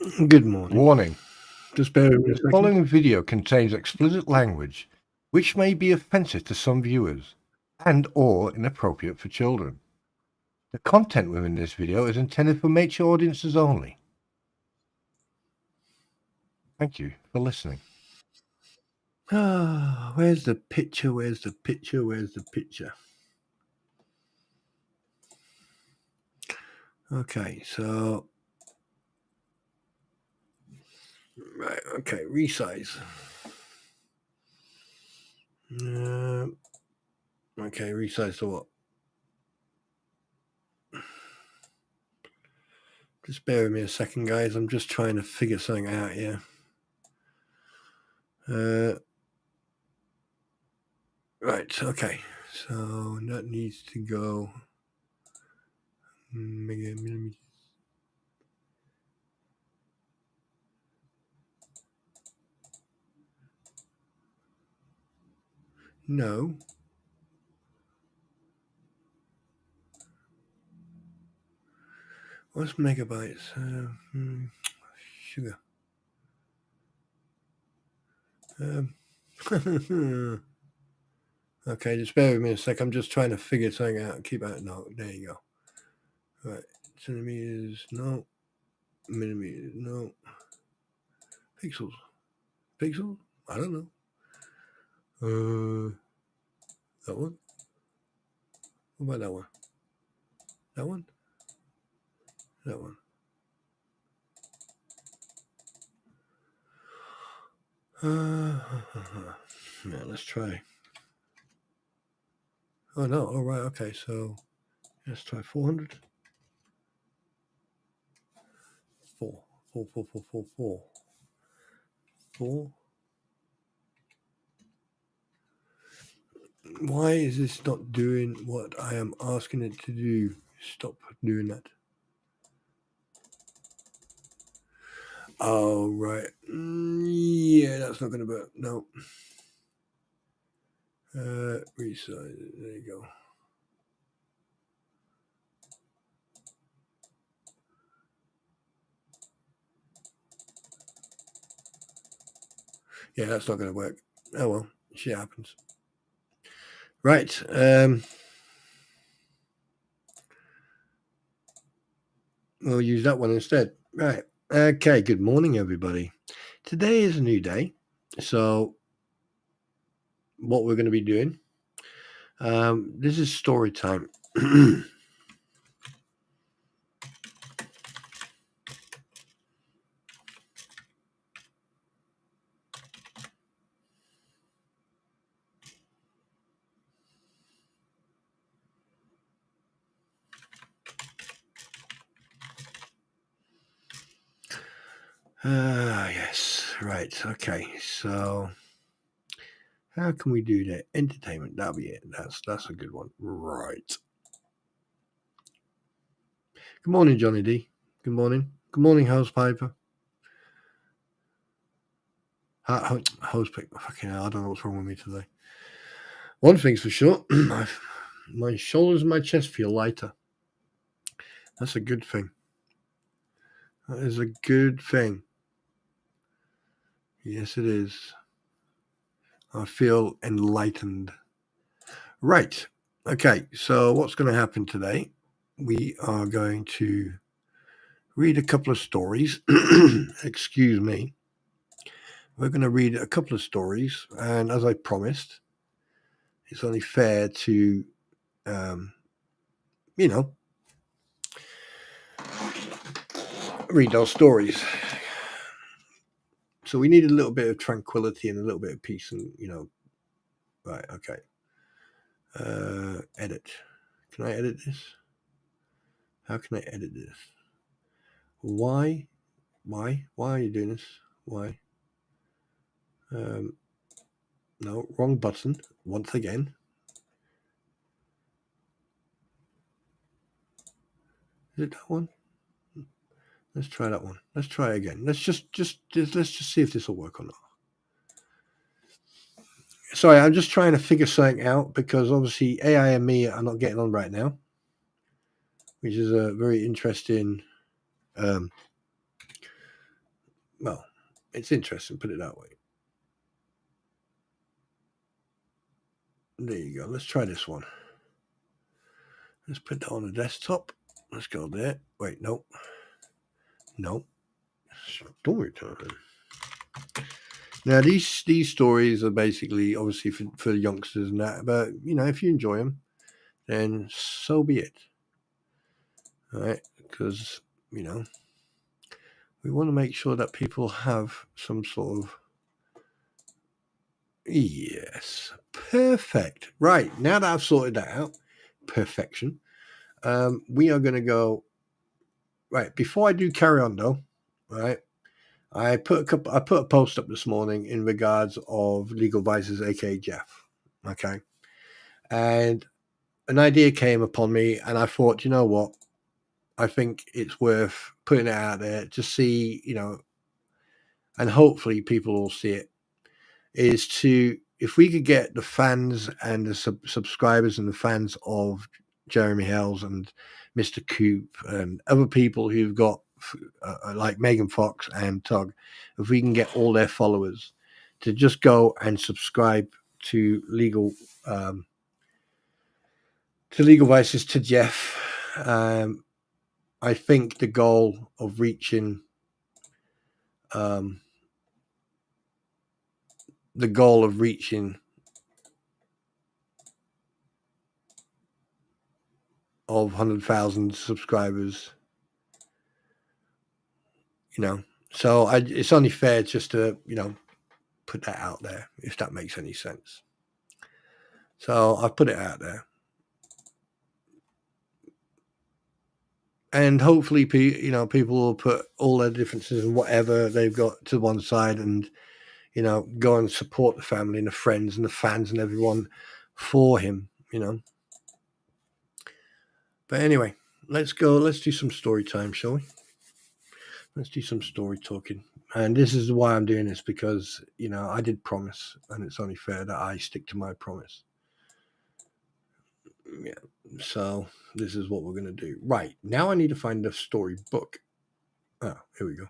Good morning. Warning, Just bear with me a the second. following video contains explicit language which may be offensive to some viewers and or inappropriate for children. The content within this video is intended for mature audiences only. Thank you for listening. Where's the picture? Where's the picture? Where's the picture? Okay, so right, okay, resize. Okay, resize to what? Just bear with me a second, guys. I'm just trying to figure something out here. Right, okay. So that needs to go millimeters. No. What's megabytes? Sugar. Okay, just bear with me a sec. I'm just trying to figure something out. Keep out. No, there you go. Right, centimeters. No. Millimeters. No. Pixels. Pixels? I don't know. That one. What about that one? That one. That one. Yeah, let's try. Oh no! Oh right. Okay, so let's try 400. 4. 4. 4. 4. 4. 4. 4. Why is this not doing what I am asking it to do? Stop doing that. Oh, right. Yeah, that's not going to work. No. Resize it. There you go. Yeah, that's not going to work. Oh, well. Shit happens. Right. We'll use that one instead. Right. Okay. Good morning, everybody. Today is a new day. So what we're going to be doing, this is story time. Yes. Right. Okay. So how can we do that? Entertainment. That'll be it. That's a good one. Right. Good morning, Johnny D. Good morning. Good morning, House Piper. House Piper. Fucking hell, I don't know what's wrong with me today. One thing's for sure, my shoulders and my chest feel lighter. That's a good thing. That is a good thing. Yes, it is. I feel enlightened. Right. Okay, so what's going to happen today? We are going to read a couple of stories. Excuse me. We're going to read a couple of stories, and as I promised, it's only fair to, read those stories. So we need a little bit of tranquility and a little bit of peace, and right. Okay. Edit. Can I edit this? How can I edit this? Why are you doing this? Why? No, wrong button once again. Is it that one? Let's try that one. Let's try again. Let's just see if this will work or not. Sorry, I'm just trying to figure something out because obviously AI and me are not getting on right now, which is a very interesting well, it's interesting, put it that way. There you go. Let's try this one. Let's put that on the desktop. Let's go there. Wait, nope. Nope. Story time. Now, these stories are basically, obviously, for youngsters and that, but, if you enjoy them, then so be it. All right? Because, we want to make sure that people have some sort of... Yes. Perfect. Right. Now that I've sorted that out, perfection, we are going to go... Right. Before I do carry on, though, right, I put a post up this morning in regards of Legal Vices, aka Jeff. Okay. And an idea came upon me, and I thought, you know what? I think it's worth putting it out there to see, and hopefully people will see it, is to, if we could get the fans and the subscribers and the fans of Jeremy Hells and Mr. Coop and other people who've got, like Megan Fox and Tug, if we can get all their followers to just go and subscribe to Legal Vices, to Jeff, I think the goal of reaching of 100,000 subscribers, so it's only fair just to, put that out there, if that makes any sense. So I've put it out there. And hopefully, people will put all their differences and whatever they've got to one side and, go and support the family and the friends and the fans and everyone for him, But anyway, let's do some story time, shall we? Let's do some story talking. And this is why I'm doing this, because, I did promise, and it's only fair that I stick to my promise. Yeah. So this is what we're going to do. Right. Now I need to find the story book. Oh, here we go.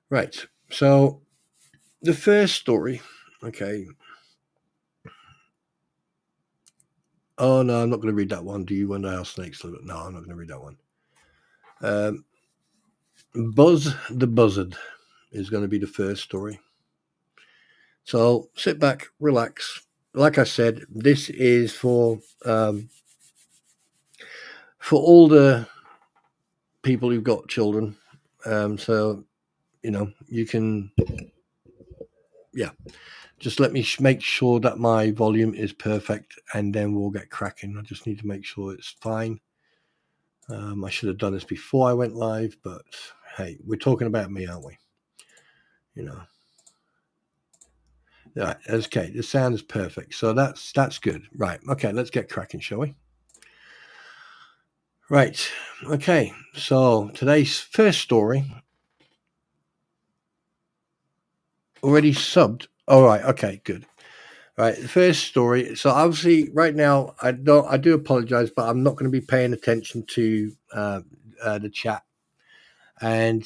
Right. So the first story, okay. Oh, no, I'm not going to read that one. Do you wonder how snakes live? No, I'm not going to read that one. Buzz the Buzzard is going to be the first story. So sit back, relax. Like I said, this is for older people who've got children. So, you can, just let me make sure that my volume is perfect, and then we'll get cracking. I just need to make sure it's fine. I should have done this before I went live, but hey, we're talking about me, aren't we? Right, okay, the sound is perfect, so that's good. Right, okay, let's get cracking, shall we? Right, okay, so today's first story, already subbed. All right, okay, good. Right, the first story. So obviously, right now, I do apologize, but I'm not going to be paying attention to the chat, and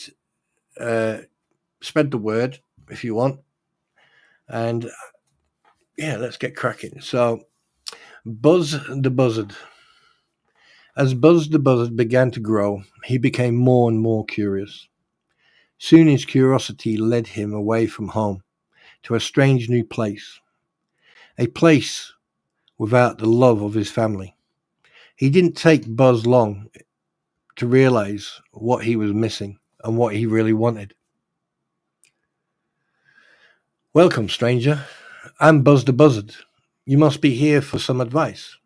spread the word if you want. And yeah, let's get cracking. So, Buzz the Buzzard. As Buzz the Buzzard began to grow, he became more and more curious. Soon his curiosity led him away from home to a strange new place. A place without the love of his family. He didn't take Buzz long to realize what he was missing and what he really wanted. Welcome, stranger. I'm Buzz the Buzzard. You must be here for some advice.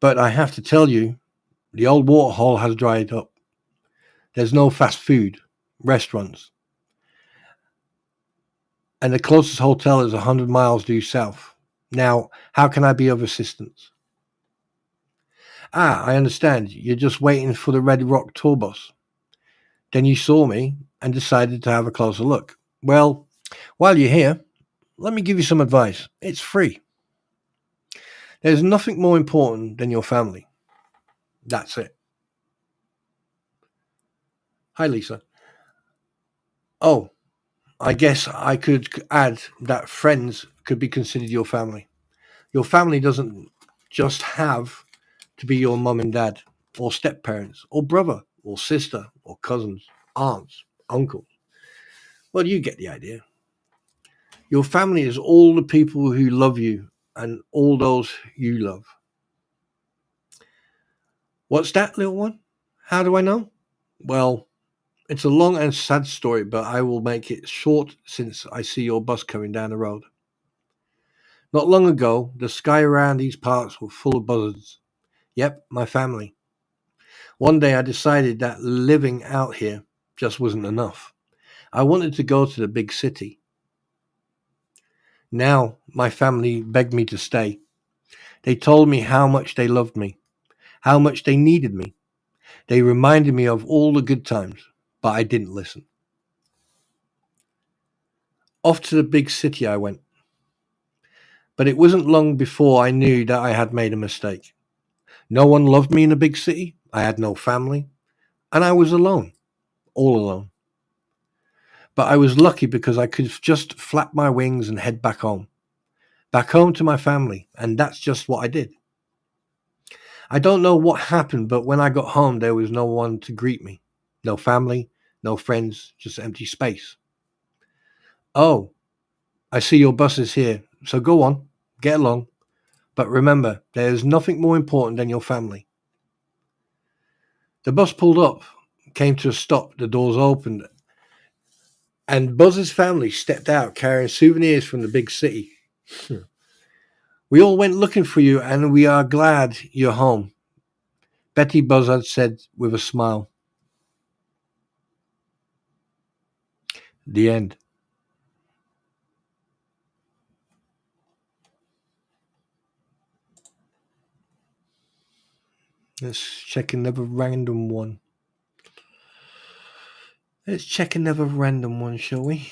But I have to tell you, the old waterhole has dried up. There's no fast food, restaurants, and the closest hotel is 100 miles due south. Now, how can I be of assistance? I understand. You're just waiting for the Red Rock tour bus. Then you saw me and decided to have a closer look. Well, while you're here, let me give you some advice. It's free. There's nothing more important than your family. That's it. Hi, Lisa. Oh, I guess I could add that friends could be considered your family. Your family doesn't just have to be your mum and dad, or step parents, or brother, or sister, or cousins, aunts, uncles. Well, you get the idea. Your family is all the people who love you and all those you love. What's that, little one? How do I know? Well, it's a long and sad story, but I will make it short since I see your bus coming down the road. Not long ago, the sky around these parts were full of buzzards. Yep, my family. One day I decided that living out here just wasn't enough. I wanted to go to the big city. Now, my family begged me to stay. They told me how much they loved me, how much they needed me. They reminded me of all the good times, but I didn't listen. Off to the big city I went. But it wasn't long before I knew that I had made a mistake. No one loved me in a big city. I had no family. And I was alone, all alone. But I was lucky because I could just flap my wings and head back home to my family. And that's just what I did. I don't know what happened, but when I got home, there was no one to greet me. No family, no friends, just empty space. Oh, I see your bus is here. So go on, get along. But remember, there is nothing more important than your family. The bus pulled up, came to a stop, the doors opened, and Buzz's family stepped out carrying souvenirs from the big city. We all went looking for you, and we are glad you're home, Betty Buzzard said with a smile. The end. Let's check another random one. Shall we?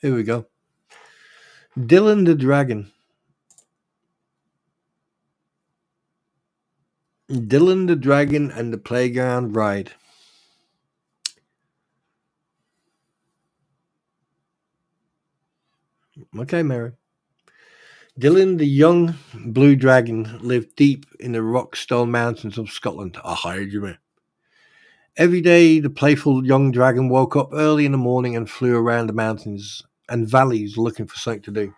Here we go. Dylan the Dragon. Dylan the Dragon and the Playground Ride. Okay, Mary. Dylan the young blue dragon lived deep in the rock-stone mountains of Scotland. Hi, Jimmy. Every day, the playful young dragon woke up early in the morning and flew around the mountains and valleys looking for something to do.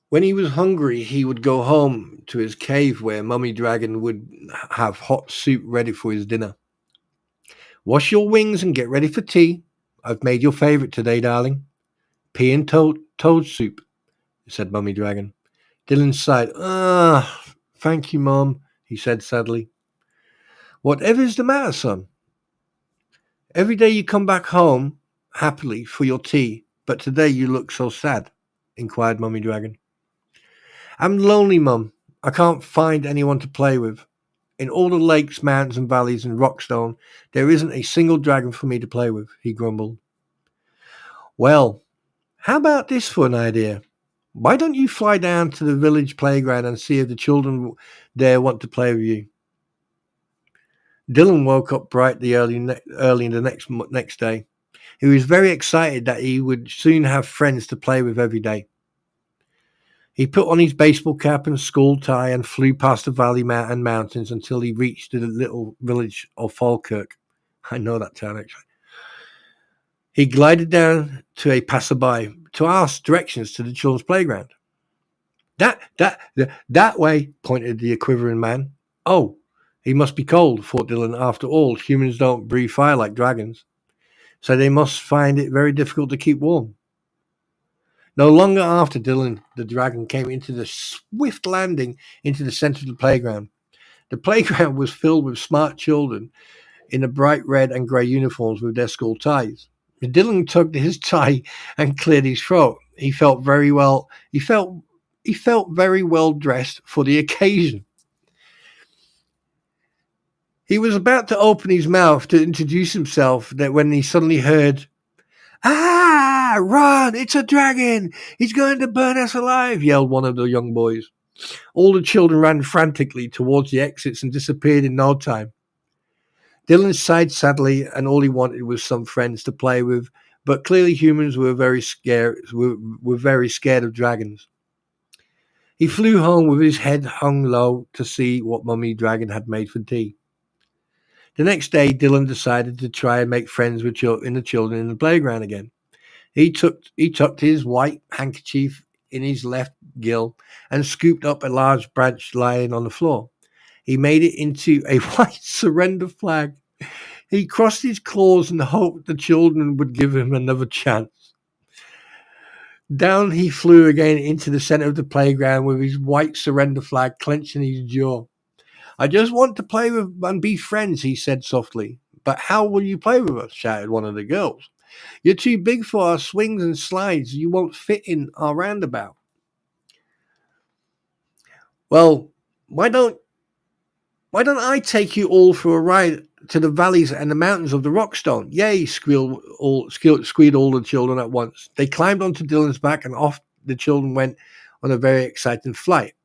When he was hungry, he would go home to his cave where Mummy Dragon would have hot soup ready for his dinner. Wash your wings and get ready for tea. I've made your favorite today, darling. Pea and toad soup, said Mummy Dragon. Dylan sighed. Thank you, Mum, he said sadly. Whatever's the matter, son? Every day you come back home happily for your tea, but today you look so sad, inquired Mummy Dragon. I'm lonely, Mum. I can't find anyone to play with. In all the lakes, mountains and valleys and Rockstone, there isn't a single dragon for me to play with, he grumbled. Well, how about this for an idea? Why don't you fly down to the village playground and see if the children there want to play with you? Dylan woke up brightly early in the next day. He was very excited that he would soon have friends to play with every day. He put on his baseball cap and school tie and flew past the valley and mountains until he reached the little village of Falkirk. I know that town, actually. He glided down to a passerby to ask directions to the children's playground. That way, pointed the quivering man. Oh, he must be cold, thought Dylan. After all, humans don't breathe fire like dragons, so they must find it very difficult to keep warm. No longer after Dylan the dragon came into the swift landing into the center of the playground. The playground was filled with smart children in the bright red and grey uniforms with their school ties. Dylan tugged his tie and cleared his throat. He felt very well dressed for the occasion. He was about to open his mouth to introduce himself when he suddenly heard, "Ah, run, it's a dragon! He's going to burn us alive!" yelled one of the young boys. All the children ran frantically towards the exits and disappeared in no time. Dylan sighed sadly, and all he wanted was some friends to play with, but clearly humans were very scared of dragons. He flew home with his head hung low to see what Mummy Dragon had made for tea. The next day, Dylan decided to try and make friends with the children in the playground again. He tucked his white handkerchief in his left gill and scooped up a large branch lying on the floor. He made it into a white surrender flag. He crossed his claws and hoped the children would give him another chance. Down he flew again into the center of the playground with his white surrender flag clenched in his jaw. "I just want to play with and be friends," he said softly. "But how will you play with us?" shouted one of the girls. "You're too big for our swings and slides. You won't fit in our roundabout." "Well, why don't I take you all for a ride to the valleys and the mountains of the Rockstone?" "Yay!" squealed all the children at once. They climbed onto Dylan's back, and off the children went on a very exciting flight.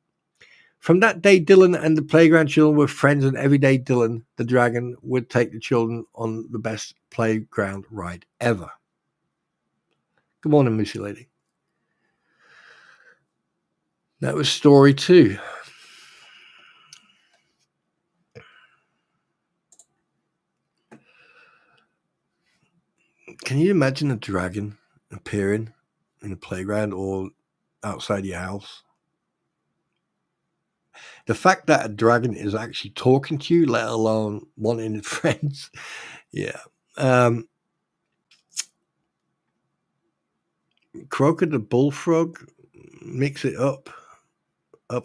From that day, Dylan and the playground children were friends, and every day Dylan, the dragon, would take the children on the best playground ride ever. Good morning, Missy Lady. That was story 2. Can you imagine a dragon appearing in a playground or outside your house? The fact that a dragon is actually talking to you, let alone wanting friends. Yeah. Croaker the bullfrog, mix it up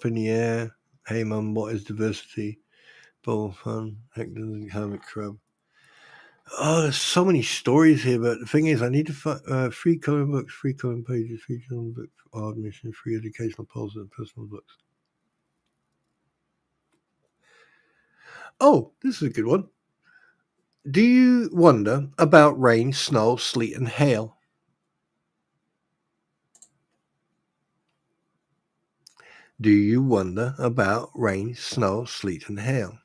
in the air. Hey mum, what is diversity? Bull fun, Hector the hermit crab. Oh, there's so many stories here, but the thing is, I need to find free coloring books, free coloring pages, free coloring book, art mission, free educational posts, and personal books. Oh, this is a good one. Do you wonder about rain, snow, sleet, and hail? Do you wonder about rain, snow, sleet, and hail?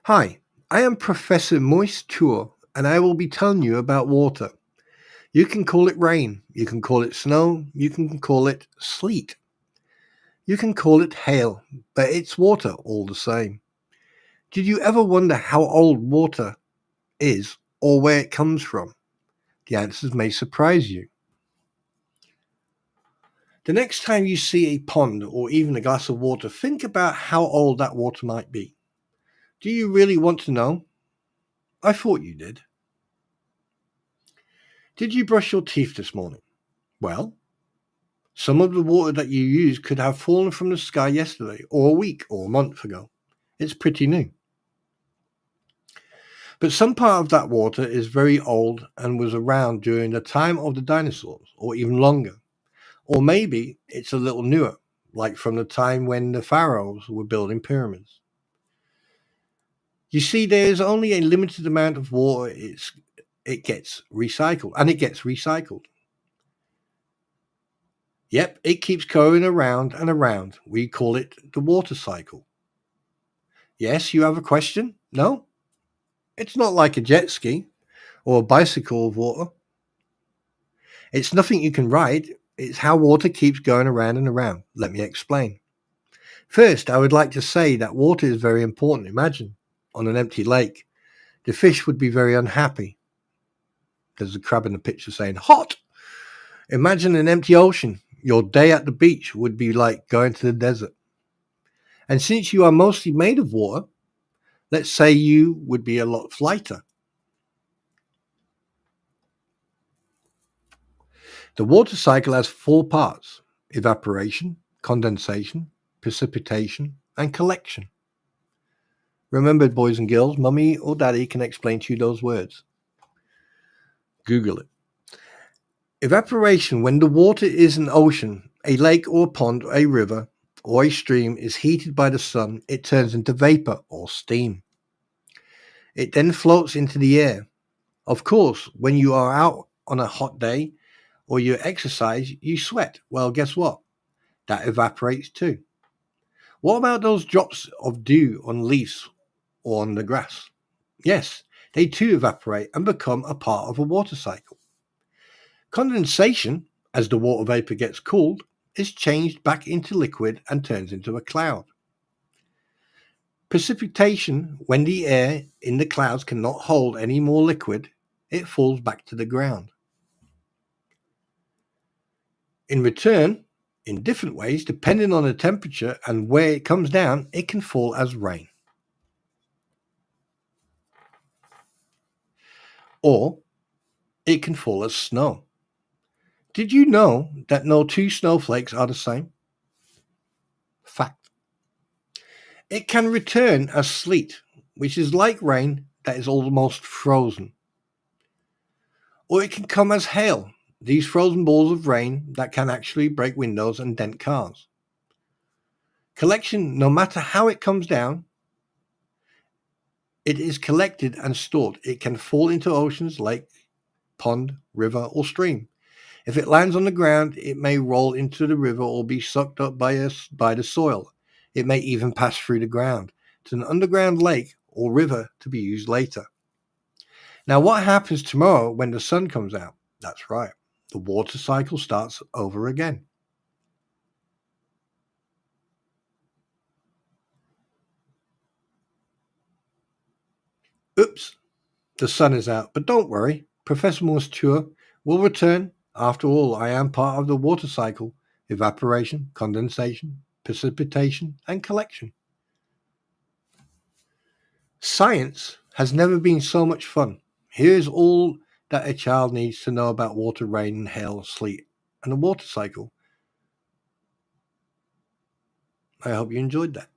Hi, I am Professor Moisture, and I will be telling you about water. You can call it rain, you can call it snow, you can call it sleet. You can call it hail, but it's water all the same. Did you ever wonder how old water is or where it comes from? The answers may surprise you. The next time you see a pond or even a glass of water, think about how old that water might be. Do you really want to know? I thought you did. Did you brush your teeth this morning? Well, some of the water that you use could have fallen from the sky yesterday, or a week, or a month ago. It's pretty new. But some part of that water is very old and was around during the time of the dinosaurs, or even longer. Or maybe it's a little newer, like from the time when the pharaohs were building pyramids. You see, there is only a limited amount of water it gets recycled. Yep, it keeps going around and around. We call it the water cycle. Yes, you have a question? No? It's not like a jet ski or a bicycle of water. It's nothing you can ride. It's how water keeps going around and around. Let me explain. First, I would like to say that water is very important. Imagine, on an empty lake, the fish would be very unhappy. There's a crab in the picture saying, hot! Imagine an empty ocean. Your day at the beach would be like going to the desert. And since you are mostly made of water, let's say you would be a lot lighter. The water cycle has 4 parts: evaporation, condensation, precipitation, and collection. Remember, boys and girls, mummy or daddy can explain to you those words. Google it. Evaporation, when the water is an ocean, a lake or a pond, a river, or a stream is heated by the sun, it turns into vapor or steam. It then floats into the air. Of course, when you are out on a hot day or you exercise, you sweat. Well, guess what? That evaporates too. What about those drops of dew on leaves or on the grass? Yes, they too evaporate and become a part of a water cycle. Condensation, as the water vapor gets cooled, is changed back into liquid and turns into a cloud. Precipitation, when the air in the clouds cannot hold any more liquid, it falls back to the ground. In return, in different ways, depending on the temperature and where it comes down, it can fall as rain. Or it can fall as snow. Did you know that no two snowflakes are the same? Fact. It can return as sleet, which is like rain that is almost frozen. Or it can come as hail, these frozen balls of rain that can actually break windows and dent cars. Collection, no matter how it comes down, it is collected and stored. It can fall into oceans, lake, pond, river, or stream. If it lands on the ground, it may roll into the river or be sucked up by the soil. It may even pass through the ground to an underground lake or river to be used later. Now, what happens tomorrow when the sun comes out? That's right. The water cycle starts over again. Oops, the sun is out, but don't worry. Professor Moore's tour will return. After all, I am part of the water cycle: evaporation, condensation, precipitation, and collection. Science has never been so much fun. Here's all that a child needs to know about water, rain, hail, sleet, and the water cycle. I hope you enjoyed that.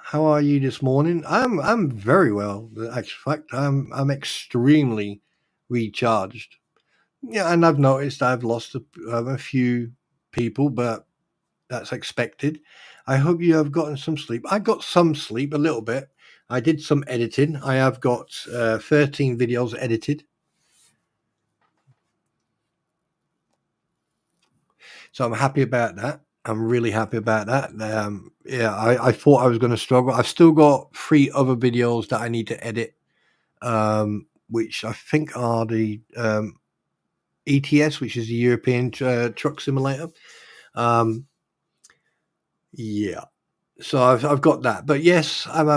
How are you this morning? I'm very well. Actual fact, I'm extremely recharged. Yeah, and I've noticed I've lost a few people, but that's expected. I hope you have gotten some sleep. I got some sleep, a little bit. I did some editing. I have got 13 videos edited. So I'm happy about that. I'm really happy about that. Yeah, I thought I was going to struggle. I've still got 3 other videos that I need to edit, which I think are the ETS, which is the European Truck Simulator. Yeah. So I've got that, but yes, I've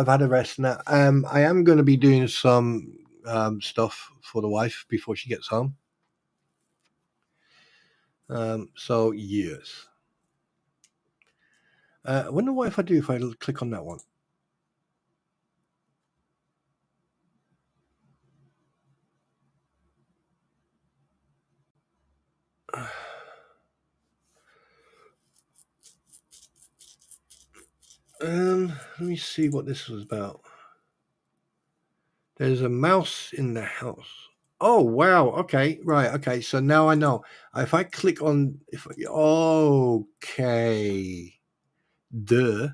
had a rest now. I am going to be doing some stuff for the wife before she gets home. So yes, I wonder what if I do if I click on that one. Let me see what this was about. There's a mouse in the house. Oh wow! Okay, right. Okay, so now I know. If I click on, okay, duh.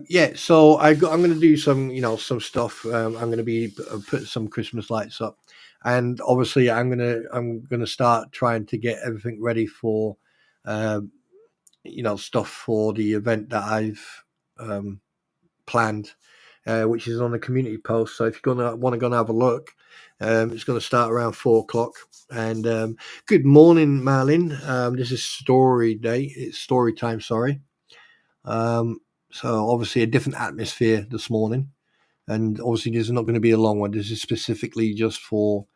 Yeah. So I'm going to do some, some stuff. I'm going to be put some Christmas lights up, and obviously I'm going to start trying to get everything ready for, stuff for the event that I've planned. Which is on the community post. So if you're going to want to go and have a look, it's going to start around 4:00. And good morning, Marlin. This is story day. It's story time. Sorry. So obviously a different atmosphere this morning, and obviously this is not going to be a long one. This is specifically just for,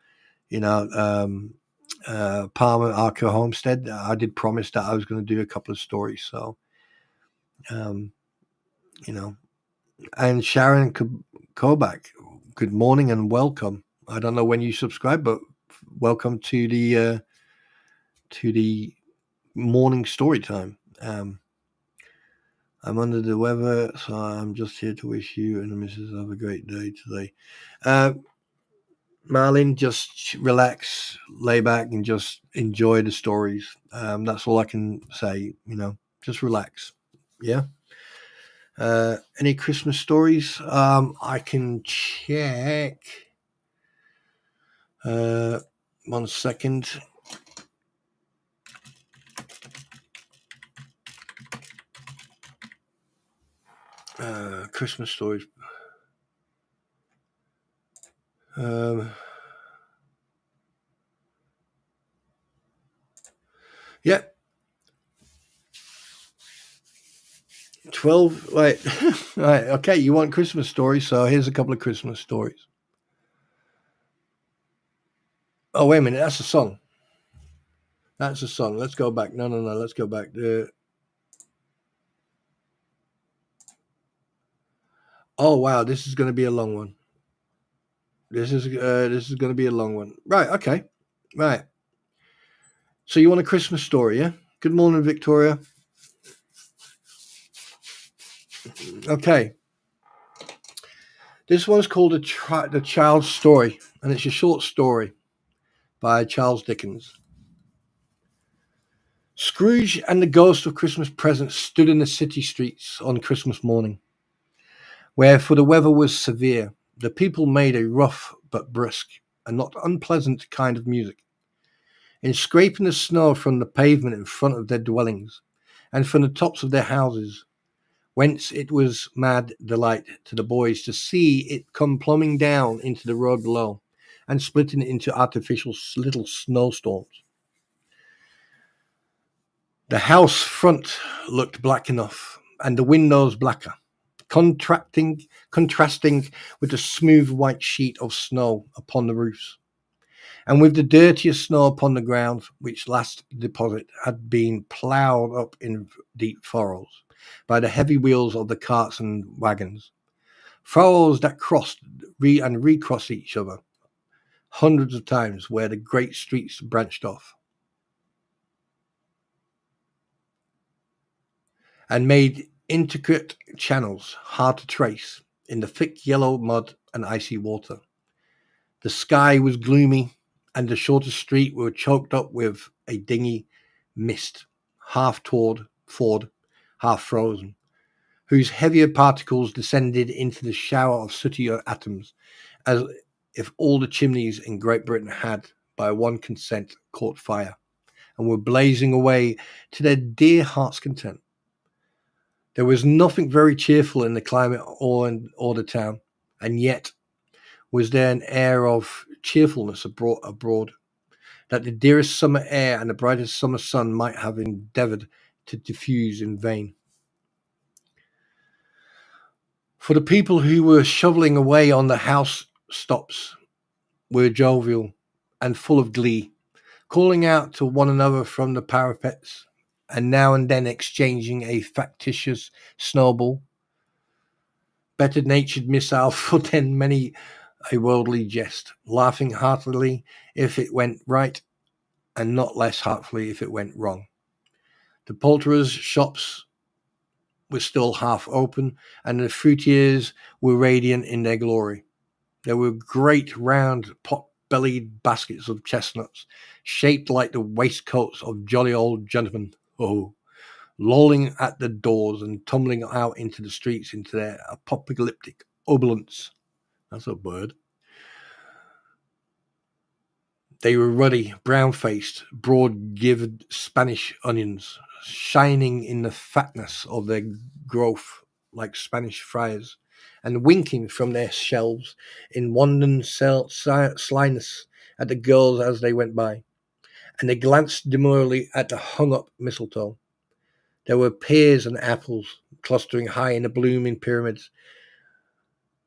Palmer Arco Homestead. I did promise that I was going to do a couple of stories. So, and Sharon Kobach, good morning and welcome. I don't know when you subscribe, but welcome to the morning story time. I'm under the weather, so I'm just here to wish you and the missus have a great day today. Marlin, just relax, lay back, and just enjoy the stories. That's all I can say. Just relax. Yeah. Any Christmas stories? I can check. 1 second. Christmas stories. Yeah. 12. Right. Right. Okay. You want Christmas stories? So here's a couple of Christmas stories. Oh, wait a minute. That's a song. That's a song. Let's go back. No. Let's go back. Oh, wow. This is going to be a long one. This is going to be a long one. Right. Okay. Right. So you want a Christmas story, yeah? Good morning, Victoria. Okay. This one's called The Child's Story, and it's a short story by Charles Dickens. Scrooge and the ghost of Christmas presents stood in the city streets on Christmas morning, where, for the weather was severe, the people made a rough but brisk and not unpleasant kind of music, in scraping the snow from the pavement in front of their dwellings and from the tops of their houses, whence it was mad delight to the boys to see it come plumbing down into the road below and splitting into artificial little snowstorms. The house front looked black enough, and the windows blacker, contrasting with the smooth white sheet of snow upon the roofs, and with the dirtier snow upon the ground, which last deposit had been ploughed up in deep furrows by the heavy wheels of the carts and wagons, furrows that crossed and recrossed each other hundreds of times where the great streets branched off, and made intricate channels hard to trace in the thick yellow mud and icy water. The sky was gloomy, and the shortest street were choked up with a dingy mist, half thawed, half frozen, whose heavier particles descended into the shower of sooty atoms, as if all the chimneys in Great Britain had, by one consent, caught fire, and were blazing away to their dear heart's content. There was nothing very cheerful in the climate or the town, and yet was there an air of cheerfulness abroad, that the dearest summer air and the brightest summer sun might have endeavoured to diffuse in vain. For the people who were shovelling away on the house stops were jovial and full of glee, calling out to one another from the parapets, and now and then exchanging a factitious snowball, better-natured missile for then many a worldly jest, laughing heartily if it went right, and not less heartily if it went wrong. The poulterers' shops were still half open, and the fruitiers were radiant in their glory. There were great round pot-bellied baskets of chestnuts, shaped like the waistcoats of jolly old gentlemen, lolling at the doors and tumbling out into the streets into their apocalyptic opulence. That's a word. They were ruddy, brown-faced, broad-givered Spanish onions, shining in the fatness of their growth like Spanish friars, and winking from their shelves in wanton slyness at the girls as they went by, and they glanced demurely at the hung-up mistletoe. There were pears and apples clustering high in the blooming pyramids.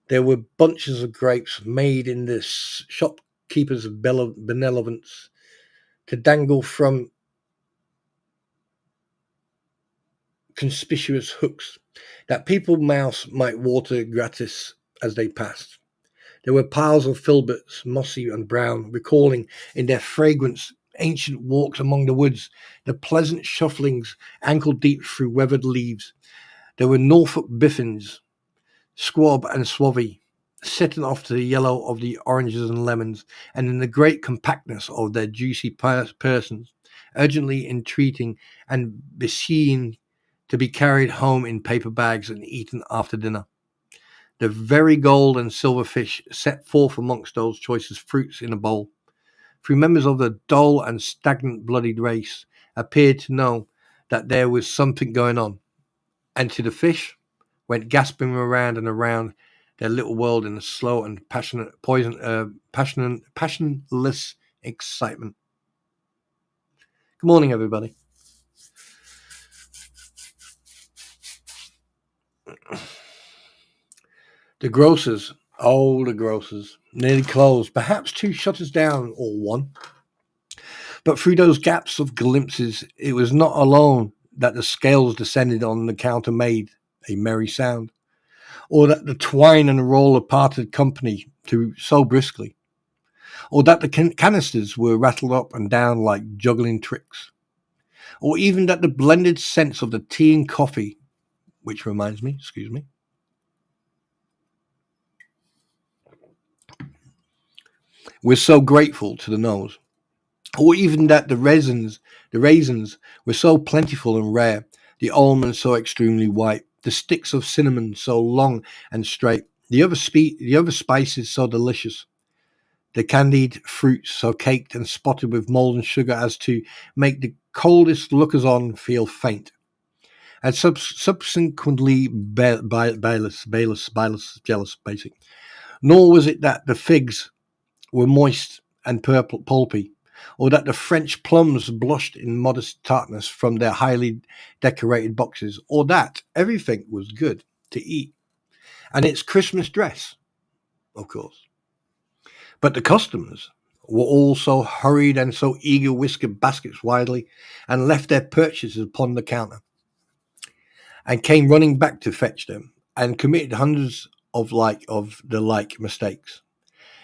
There were bunches of grapes made in the shopkeeper's benevolence to dangle from conspicuous hooks, that people's mouths might water gratis as they passed. There were piles of filberts, mossy and brown, recalling in their fragrance ancient walks among the woods, the pleasant shufflings ankle-deep through weathered leaves. There were Norfolk biffins, squab and swabby, setting off to the yellow of the oranges and lemons, and in the great compactness of their juicy persons, urgently entreating and beseeching to be carried home in paper bags and eaten after dinner. The very gold and silver fish set forth amongst those choicest fruits in a bowl. Few members of the dull and stagnant blooded race appeared to know that there was something going on, and to the fish went gasping around and around their little world in a slow and passionless excitement. Good morning, everybody. The grocers, the grocers, nearly closed, perhaps 2 shutters down or 1. But through those gaps of glimpses, it was not alone that the scales descended on the counter made a merry sound, or that the twine and roller parted company to so briskly, or that the canisters were rattled up and down like juggling tricks, or even that the blended scents of the tea and coffee, which reminds me, were so grateful to the nose, or even that the raisins were so plentiful and rare, the almonds so extremely white, the sticks of cinnamon so long and straight, the other spices so delicious, the candied fruits so caked and spotted with mold and sugar as to make the coldest lookers-on feel faint, and subsequently jealous, basic. Nor was it that the figs were moist and pulpy, or that the French plums blushed in modest tartness from their highly decorated boxes, or that everything was good to eat, and its Christmas dress, of course. But the customers were all so hurried and so eager whiskered baskets widely, and left their purchases upon the counter, and came running back to fetch them, and committed hundreds of the like mistakes,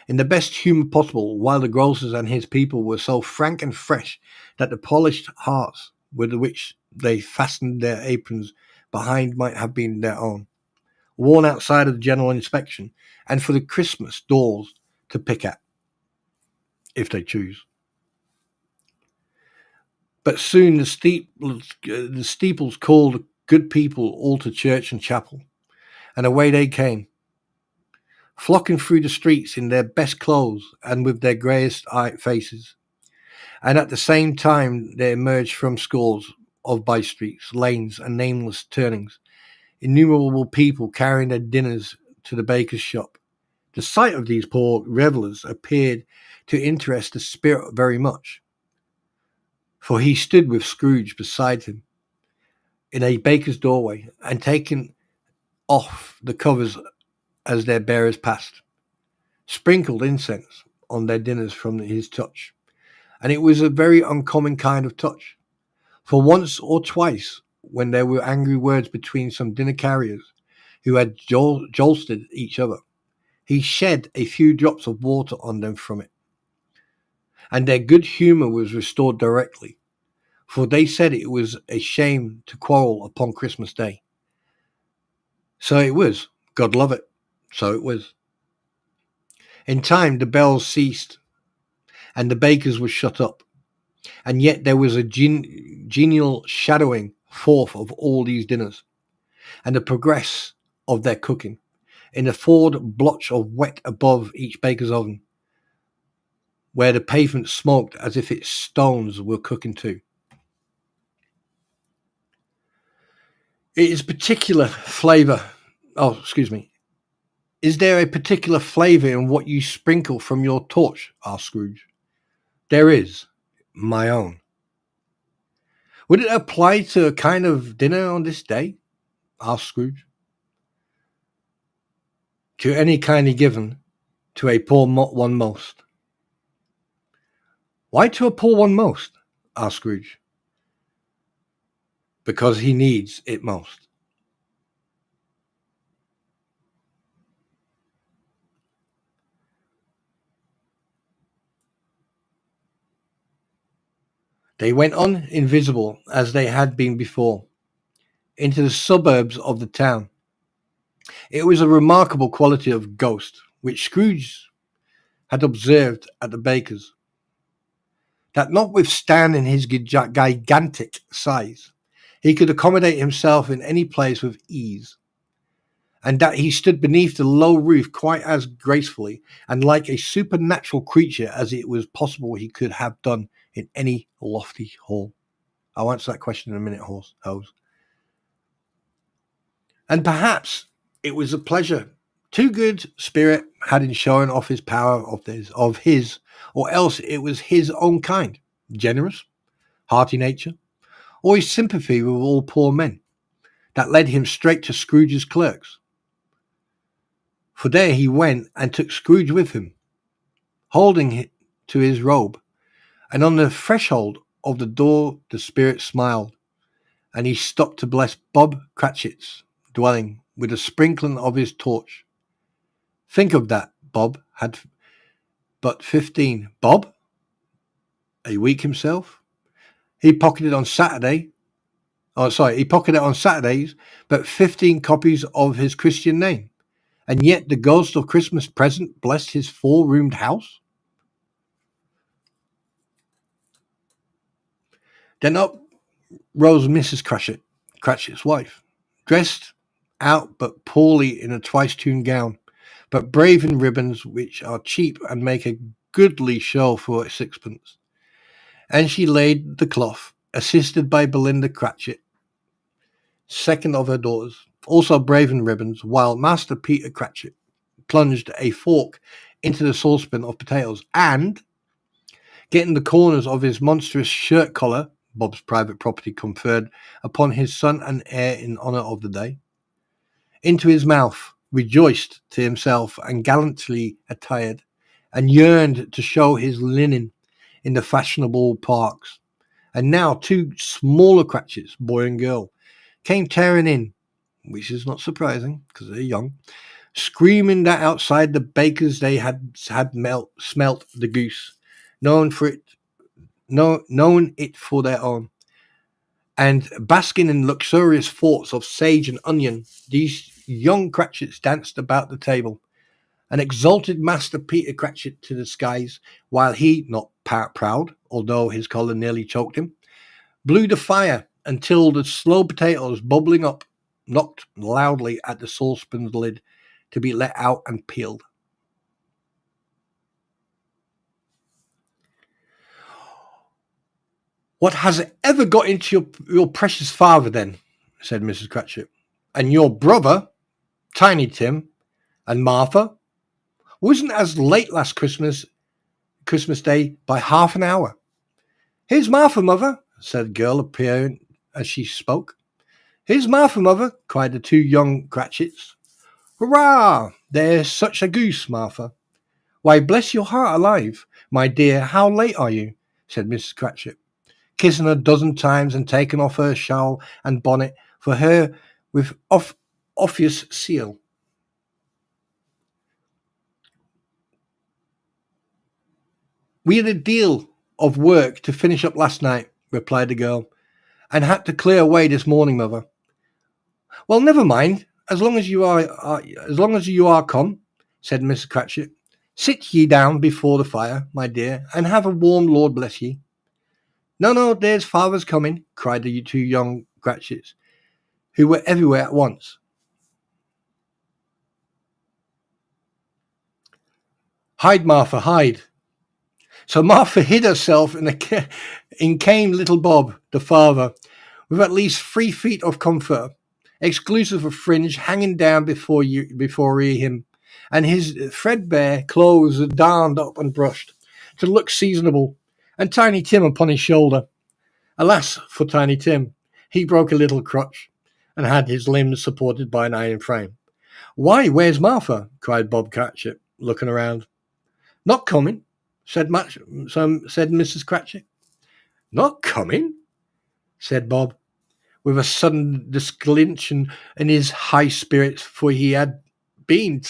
in the best humour possible, while the grocer and his people were so frank and fresh that the polished hearts with which they fastened their aprons behind might have been their own, worn outside of the general inspection, and for the Christmas doors to pick at, if they choose. But soon the steeples called good people all to church and chapel, and away they came, flocking through the streets in their best clothes and with their greyest faces. And at the same time there emerged from scores of by-streets, lanes, and nameless turnings, innumerable people carrying their dinners to the baker's shop. The sight of these poor revellers appeared to interest the spirit very much, for he stood with Scrooge beside him in a baker's doorway, and taking off the covers as their bearers passed, sprinkled incense on their dinners from his touch. And it was a very uncommon kind of touch, for once or twice, when there were angry words between some dinner carriers who had jostled each other, he shed a few drops of water on them from it, and their good humour was restored directly, for they said it was a shame to quarrel upon Christmas Day. So it was, God love it, so it was. In time the bells ceased, and the bakers were shut up, and yet there was a genial shadowing forth of all these dinners, and the progress of their cooking, in a forward blotch of wet above each baker's oven, where the pavement smoked as if its stones were cooking too. It is particular flavour. Is there a particular flavour in what you sprinkle from your torch? Asked Scrooge. There is, my own. Would it apply to a kind of dinner on this day? Asked Scrooge. To any kindly given to a poor one most. Why to a poor one most? Asked Scrooge. Because he needs it most. They went on invisible as they had been before, into the suburbs of the town. It was a remarkable quality of ghost which Scrooge had observed at the baker's, that notwithstanding his gigantic size, he could accommodate himself in any place with ease, and that he stood beneath the low roof quite as gracefully and like a supernatural creature as it was possible he could have done in any lofty hall. I'll answer that question in a minute, Hose. And perhaps it was a pleasure too good spirit had in showing off his power of his, or else it was his own kind, generous, hearty nature, or his sympathy with all poor men, that led him straight to Scrooge's clerks. For there he went and took Scrooge with him, holding it to his robe, and on the threshold of the door the spirit smiled, and he stopped to bless Bob Cratchit's dwelling with a sprinkling of his torch. Think of that, Bob had but 15. Bob? A week himself? He pocketed on Saturdays, but 15 copies of his Christian name. And yet the ghost of Christmas present blessed his 4-roomed house? Then up rose Mrs. Cratchit, Cratchit's wife, dressed out but poorly in a twice-tuned gown, but brave in ribbons which are cheap and make a goodly show for a sixpence. And she laid the cloth, assisted by Belinda Cratchit, second of her daughters, also brave in ribbons, while Master Peter Cratchit plunged a fork into the saucepan of potatoes and, getting the corners of his monstrous shirt collar, Bob's private property conferred upon his son and heir in honour of the day, into his mouth, rejoiced to himself and gallantly attired, and yearned to show his linen in the fashionable parks. And now 2 smaller Cratchits, boy and girl, came tearing in, which is not surprising because they're young, screaming that outside the baker's they had smelt the goose, known it for their own. And basking in luxurious thoughts of sage and onion, these young Cratchits danced about the table, and exalted Master Peter Cratchit to the skies, while he, not proud, although his collar nearly choked him, blew the fire until the slow potatoes, bubbling up, knocked loudly at the saucepan's lid to be let out and peeled. What has ever got into your precious father, then? Said Mrs. Cratchit. And your brother, Tiny Tim, and Martha, wasn't as late last Christmas Day by half an hour. Here's Martha, mother, said the girl, appearing as she spoke. Here's Martha, mother, cried the 2 young Cratchits. Hurrah! There's such a goose, Martha. Why, bless your heart alive, my dear, how late are you? Said Mrs. Cratchit, kissing her a dozen times and taking off her shawl and bonnet for her with obvious zeal. We had a deal of work to finish up last night, replied the girl, and had to clear away this morning, mother. Well, never mind, as long as you are come, said Mrs. Cratchit. Sit ye down before the fire, my dear, and have a warm Lord bless ye. No, there's father's coming, cried the 2 young Cratchits, who were everywhere at once. Hide, Martha, hide. So Martha hid herself in came little Bob, the father, with at least 3 feet of comfort, exclusive of fringe, hanging down before him, and his threadbare clothes darned up and brushed to look seasonable, and Tiny Tim upon his shoulder. Alas for Tiny Tim, he broke a little crutch, and had his limbs supported by an iron frame. Why, where's Martha? Cried Bob Cratchit, looking around. Not coming, said Mrs. Cratchit. Not coming, said Bob, with a sudden declension in his high spirits, for he had been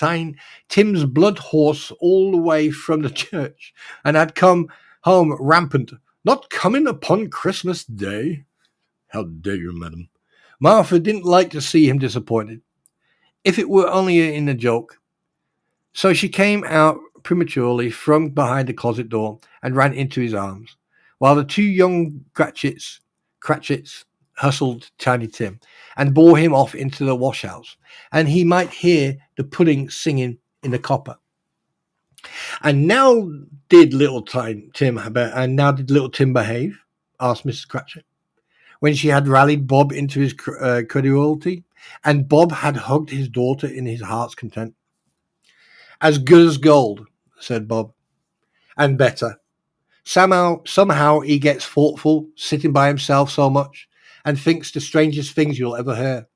Tim's blood horse all the way from the church, and had come home rampant, Not coming upon Christmas Day? How dare you, madam? Martha didn't like to see him disappointed, if it were only in a joke. So she came out prematurely from behind the closet door and ran into his arms, while the two young Cratchits hustled Tiny Tim and bore him off into the washhouse, and he might hear the pudding singing in the copper. And now did little Tim behave? Asked Mrs. Cratchit, when she had rallied Bob into his credulity, and Bob had hugged his daughter in his heart's content. As good as gold, said Bob, and better. Somehow he gets thoughtful, sitting by himself so much, and thinks the strangest things you'll ever hear.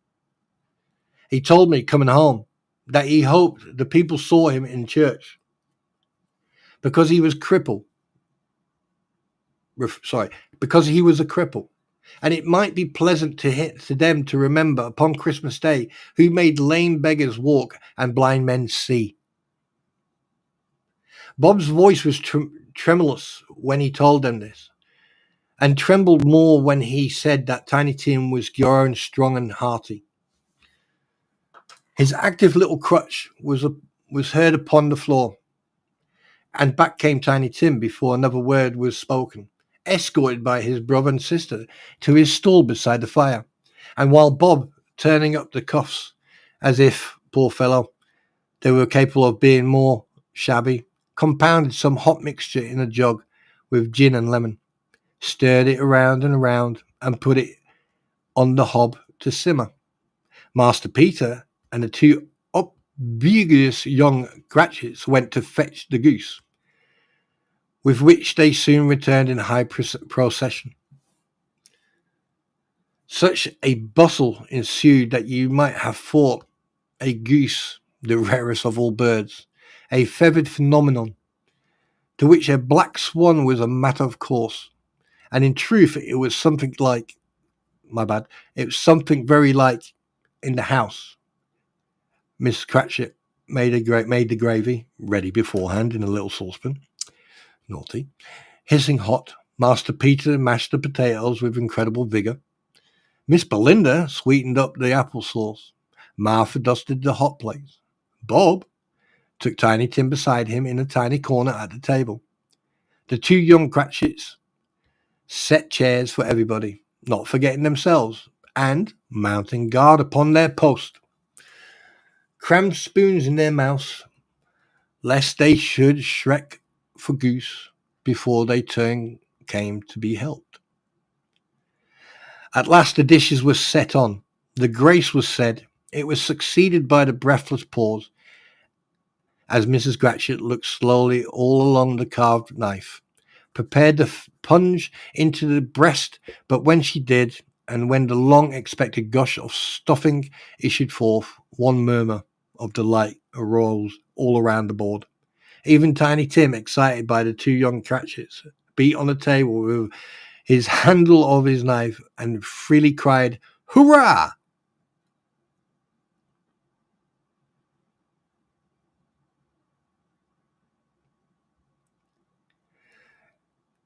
He told me, coming home, that he hoped the people saw him in church, because he was a cripple, and it might be pleasant to them to remember upon Christmas Day who made lame beggars walk and blind men see. Bob's voice was tremulous when he told them this, and trembled more when he said that Tiny Tim was grown strong and hearty. His active little crutch was heard upon the floor, and back came Tiny Tim before another word was spoken, escorted by his brother and sister to his stall beside the fire, and while Bob, turning up the cuffs, as if, poor fellow, they were capable of being more shabby, compounded some hot mixture in a jug with gin and lemon, stirred it around and around, and put it on the hob to simmer. Master Peter and the two obvious young Cratchits went to fetch the goose, with which they soon returned in high procession. Such a bustle ensued that you might have thought a goose the rarest of all birds, a feathered phenomenon, to which a black swan was a matter of course. And in truth, it was something very like in the house. Miss Cratchit made the gravy ready beforehand in a little saucepan. Naughty. Hissing hot, Master Peter mashed the potatoes with incredible vigour. Miss Belinda sweetened up the applesauce. Martha dusted the hot plates. Bob took Tiny Tim beside him in a tiny corner at the table. The two young Cratchits set chairs for everybody, not forgetting themselves, and, mounting guard upon their post, crammed spoons in their mouths, lest they should shrek for goose before their turn came to be helped. At last the dishes were set on, the grace was said, it was succeeded by the breathless pause, as Mrs. Cratchit looked slowly all along the carved knife, prepared to plunge into the breast, but when she did, and when the long-expected gush of stuffing issued forth, one murmur of delight arose all around the board. Even Tiny Tim, excited by the two young Cratchits, beat on the table with his handle of his knife and freely cried, "Hurrah!"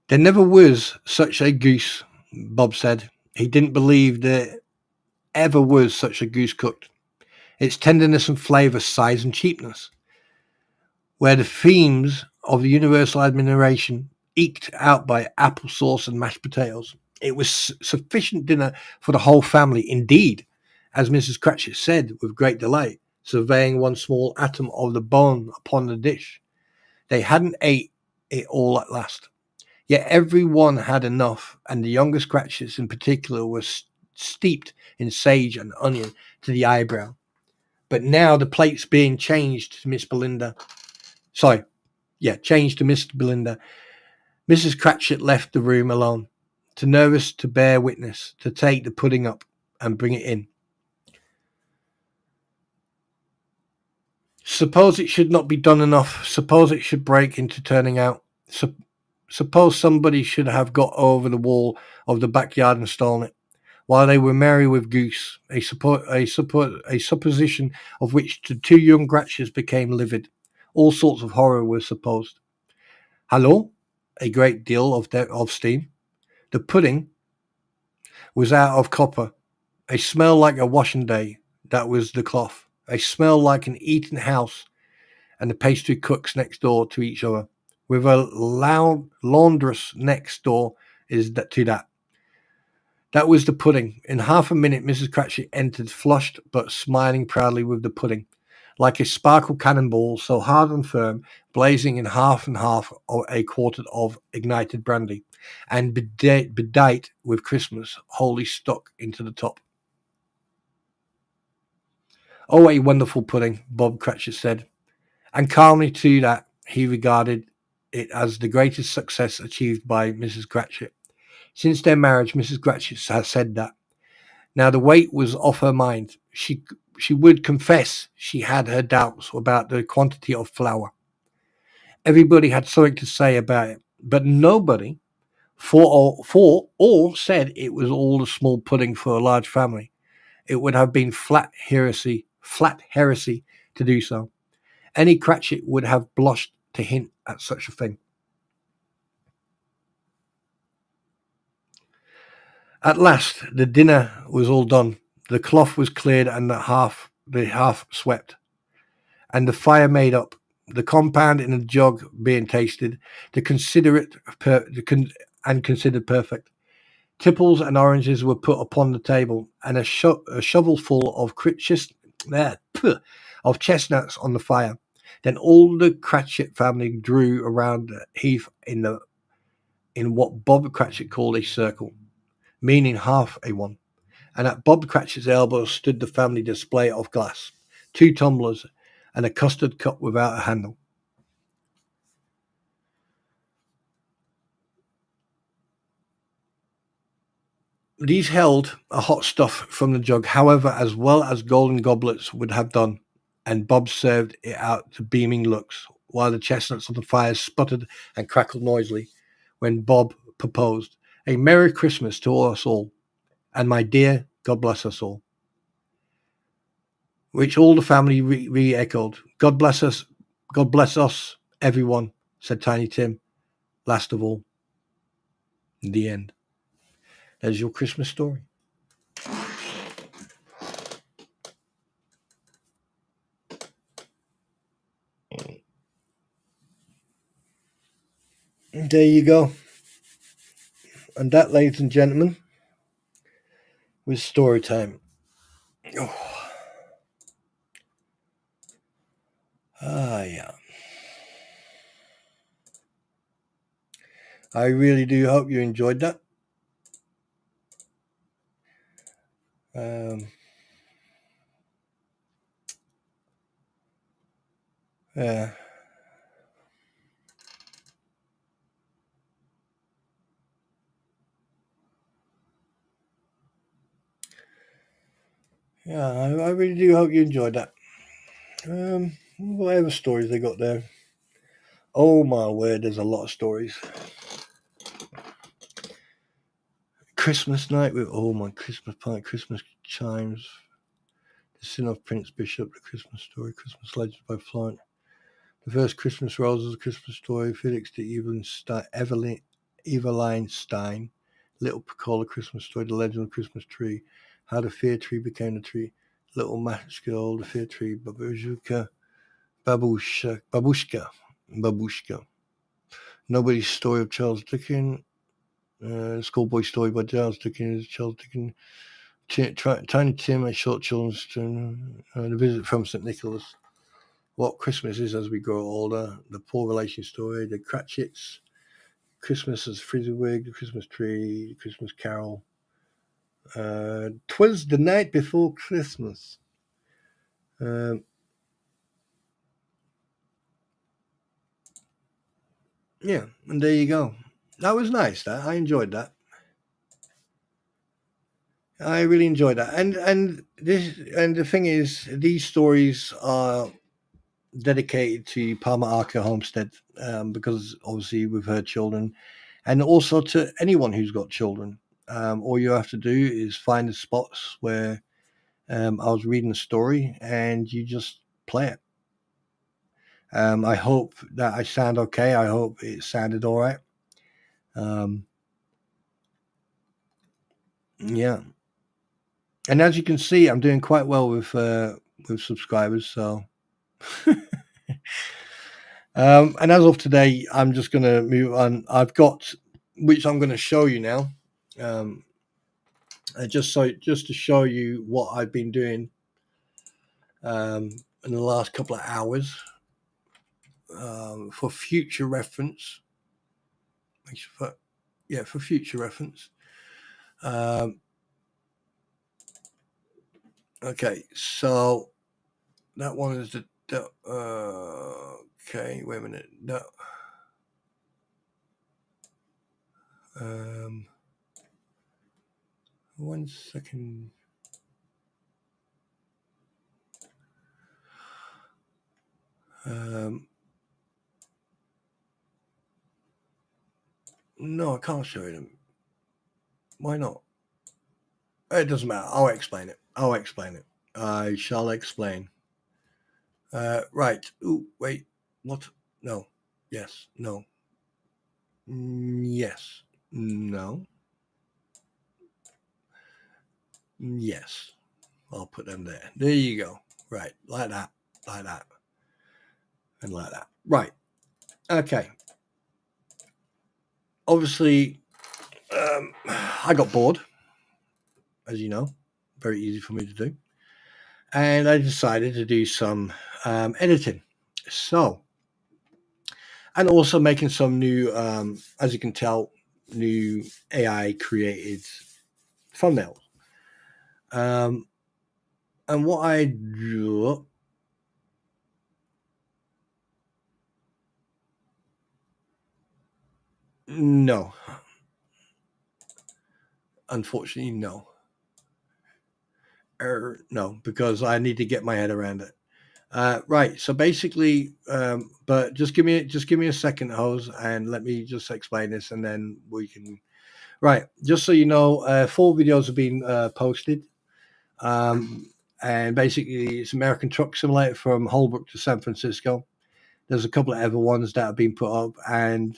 There never was such a goose, Bob said. He didn't believe there ever was such a goose cooked. Its tenderness and flavour, size and cheapness were the themes of the universal admiration, eked out by applesauce and mashed potatoes. It was sufficient dinner for the whole family. Indeed, as Mrs. Cratchit said with great delight, surveying one small atom of the bone upon the dish, they hadn't ate it all at last. Yet every one had enough, and the youngest Cratchits in particular were steeped in sage and onion to the eyebrow. But now the plates being changed to Miss Belinda. Mrs. Cratchit left the room alone, too nervous to bear witness, to take the pudding up and bring it in. Suppose it should not be done enough. Suppose it should break into turning out. Suppose somebody should have got over the wall of the backyard and stolen it, while they were merry with goose, a supposition of which the two young Cratchits became livid. All sorts of horror were supposed. Hallo, a great deal of steam. The pudding was out of copper. A smell like a washing day. That was the cloth. A smell like an eaten house and the pastry cooks next door to each other, with a loud laundress next door to that. That was the pudding. In half a minute, Mrs. Cratchit entered, flushed but smiling proudly with the pudding, like a sparkle cannonball, so hard and firm, blazing in half and half or a quarter of ignited brandy, and bedight with Christmas, wholly stuck into the top. Oh, a wonderful pudding, Bob Cratchit said, and calmly to that he regarded it as the greatest success achieved by Mrs. Cratchit. Since their marriage, Mrs. Cratchit has said that. Now the weight was off her mind. She would confess she had her doubts about the quantity of flour. Everybody had something to say about it, but nobody for all said it was all a small pudding for a large family. It would have been flat heresy to do so. Any Cratchit would have blushed to hint at such a thing. At last, the dinner was all done. The cloth was cleared and the hearth swept, and the fire made up. The compound in a jug being tasted, considered perfect. Tipples and oranges were put upon the table, and a shovelful of chestnuts on the fire. Then all the Cratchit family drew around the hearth in what Bob Cratchit called a circle, meaning half a one. And at Bob Cratchit's elbow stood the family display of glass, 2 tumblers, and a custard cup without a handle. These held a hot stuff from the jug, however, as well as golden goblets would have done, and Bob served it out to beaming looks, while the chestnuts on the fire sputtered and crackled noisily, when Bob proposed, "A Merry Christmas to us all, and my dear, God bless us all," which all the family re-echoed. God bless us, everyone," said Tiny Tim, last of all. The end. There's your Christmas story. There you go. And that, ladies and gentlemen, was story time. Oh. Yeah. I really do hope you enjoyed that. Yeah. Yeah, I really do hope you enjoyed that. Whatever stories they got there. Oh my word, there's a lot of stories. Christmas night with my Christmas party, Christmas chimes, the Sin of Prince Bishop, the Christmas story, Christmas Legends by Florence, the first Christmas Roses, the Christmas story, Felix to Eveline Stein, Little Pecola Christmas story, the Legend of the Christmas Tree, how the Fear Tree became a tree, Little Match Girl, the Fear Tree, Babushka, Nobody's Story of Charles Dickens, Schoolboy Story by Charles Dickens, Tiny Tim, A Short Children's Story, The Visit from St. Nicholas, What Christmas Is As We Grow Older, The Poor Relation Story, The Cratchits, Christmas as Frizzywig, The Christmas Tree, The Christmas Carol, 'Twas the Night Before Christmas. Yeah, and there you go. That was nice. That I enjoyed that. I really enjoyed that. And the thing is, these stories are dedicated to Palmer Archer Homestead, because obviously with her children, and also to anyone who's got children. All you have to do is find the spots where I was reading the story, and you just play it. I hope that I sound okay. I hope it sounded all right. Yeah. And as you can see, I'm doing quite well with subscribers. So, and as of today, I'm just going to move on. I've got, which I'm going to show you now, just to show you what I've been doing in the last couple of hours for future reference. For future reference. Okay, so that one is okay, wait a minute. No. 1 second. No, I can't show you them. Why not? It doesn't matter. I'll explain it. I shall explain. Right. Ooh, wait. What? No. Yes. No. Yes. No. Yes. I'll put them there. There you go. Right. Like that. And like that. Right. Okay. Obviously, I got bored, as you know. Very easy for me to do. And I decided to do some editing. So, and also making some new, as you can tell, new AI created thumbnails. And what I drew, no, unfortunately, no. No, because I need to get my head around it. Right. So basically, but just give me a second, Hose, and let me just explain this, and then we can. Right. Just so you know, 4 videos have been posted, and basically, it's American Truck Simulator from Holbrook to San Francisco. There's a couple of other ones that have been put up, and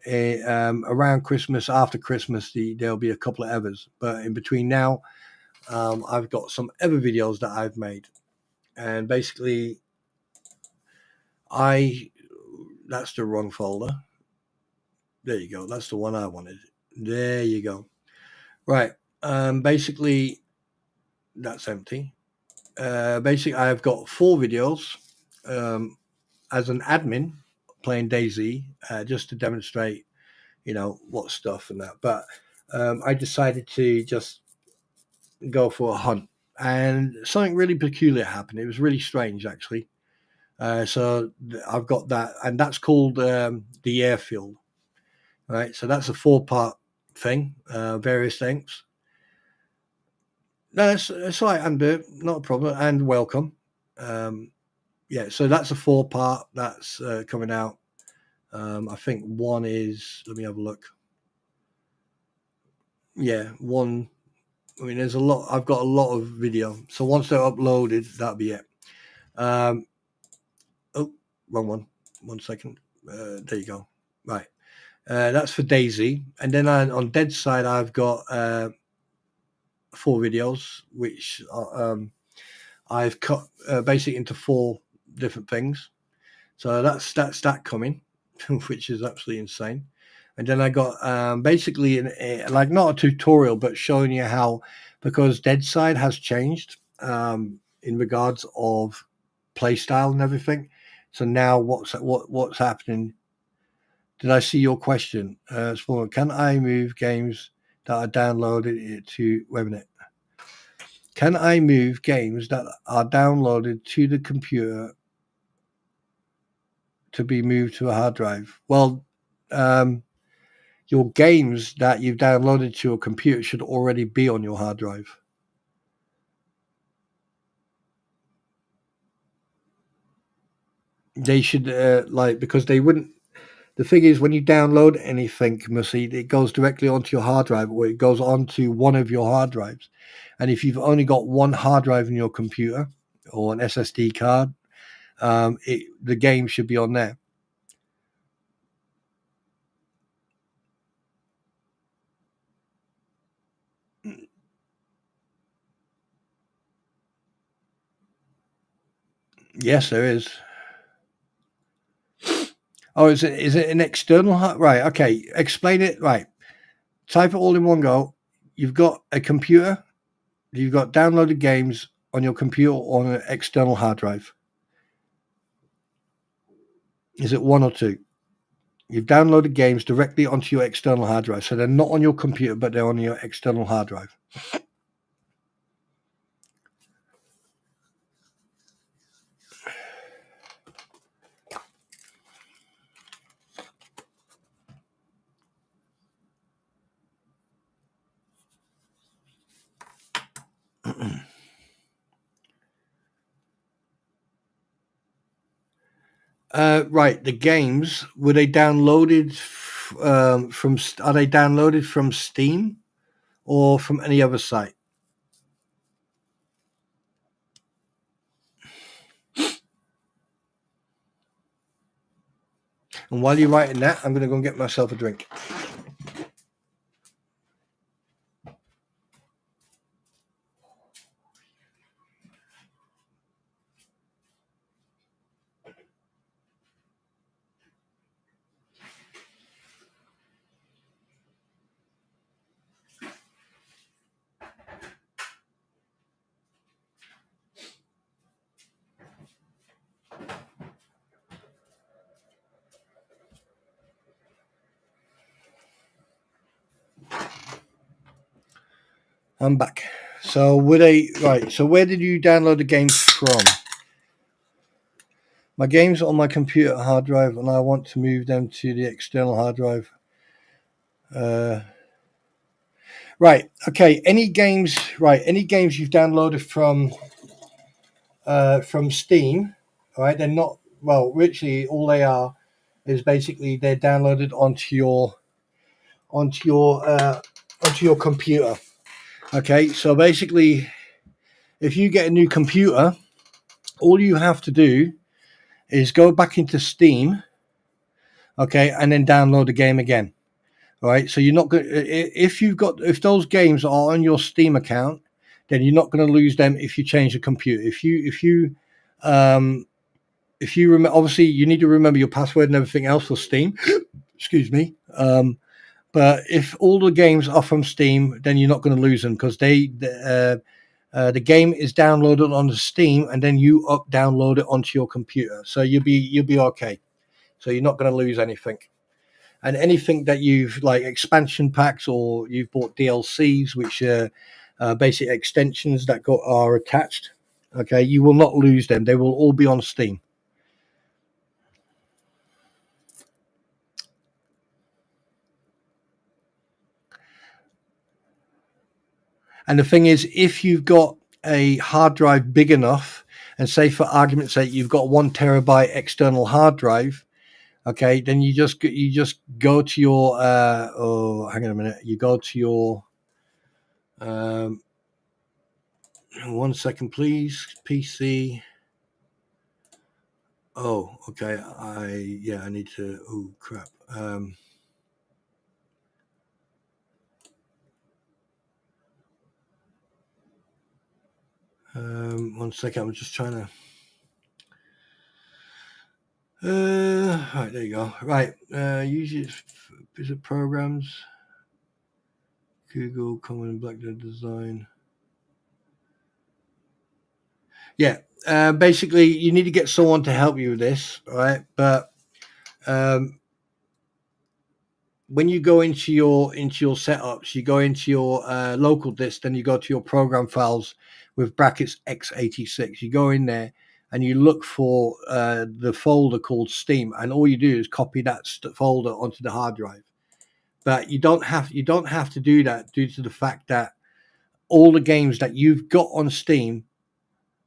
around Christmas, after Christmas, there'll be a couple of others. But in between now, I've got some other videos that I've made. And basically, that's the wrong folder. There you go. That's the one I wanted. There you go. Right. Basically, that's empty. Basically, I've got 4 videos as an admin playing Daisy, just to demonstrate, what stuff and that. But I decided to just go for a hunt, and something really peculiar happened. It was really strange, actually. So I've got that, and that's called the airfield. Right, so that's a 4-part thing, various things. No, it's all right, Andrew, not a problem, and welcome. So that's a 4-part that's coming out. I think one is. Let me have a look. Yeah, one. I mean, there's a lot. I've got a lot of video, so once they're uploaded, that'll be it. Oh, wrong one. 1 second. There you go. Right. That's for Daisy, and then on Dead's side, I've got 4 videos, which I've cut basically into 4 different things. So that's that coming, which is absolutely insane. And then I got basically like not a tutorial, but showing you how, because Dead Side has changed in regards of playstyle and everything. So now what's happening? Did I see your question? Can I move games that are downloaded to? Wait a minute. Can I move games that are downloaded to the computer to be moved to a hard drive? Well, your games that you've downloaded to your computer should already be on your hard drive. They should because they wouldn't. The thing is, when you download anything, Mussy, it goes directly onto your hard drive, or it goes onto one of your hard drives. And if you've only got one hard drive in your computer or an SSD card, the game should be on there. Yes, there is. Oh, is it an external hard? Right. Okay. Explain it. Right. Type it all in one go. You've got a computer. You've got downloaded games on your computer on an external hard drive. Is it one or two? You've downloaded games directly onto your external hard drive. So they're not on your computer, but they're on your external hard drive. Right, the games, were they downloaded from? Are they downloaded from Steam or from any other site? And while you're writing that, I'm going to go and get myself a drink. I'm back. So were they right? So where did you download the games from? My games are on my computer hard drive, and I want to move them to the external hard drive. Right. Okay. Any games? Right. Any games you've downloaded from Steam? All right. They're not. Well, literally, all they are is basically they're downloaded onto your computer. Okay. So basically, if you get a new computer, all you have to do is go back into Steam, okay, and then download the game again. All right. So you're not going if those games are on your Steam account, then you're not going to lose them if you change the computer. If you remember, obviously you need to remember your password and everything else for Steam. Excuse me. But if all the games are from Steam, then you're not going to lose them because the game is downloaded on the Steam, and then you download it onto your computer. So you'll be okay. So you're not going to lose anything. And anything that you've like expansion packs or you've bought DLCs, which are basic extensions that are attached, okay, you will not lose them. They will all be on Steam. And the thing is, if you've got a hard drive big enough, and say for argument's sake, you've got 1 terabyte external hard drive, okay, then you just go to your hang on a minute, you go to your 1 second please, PC. Oh, okay. I need to. Oh crap. 1 second. I'm just trying to. Right, there you go. Right. Usually visit programs. Google Common Blackboard Design. Yeah. Basically, you need to get someone to help you with this, right? But when you go into your setups, you go into your local disk, then you go to your program files with brackets x86. You go in there and you look for the folder called Steam, and all you do is copy that folder onto the hard drive. But you don't have to do that due to the fact that all the games that you've got on Steam,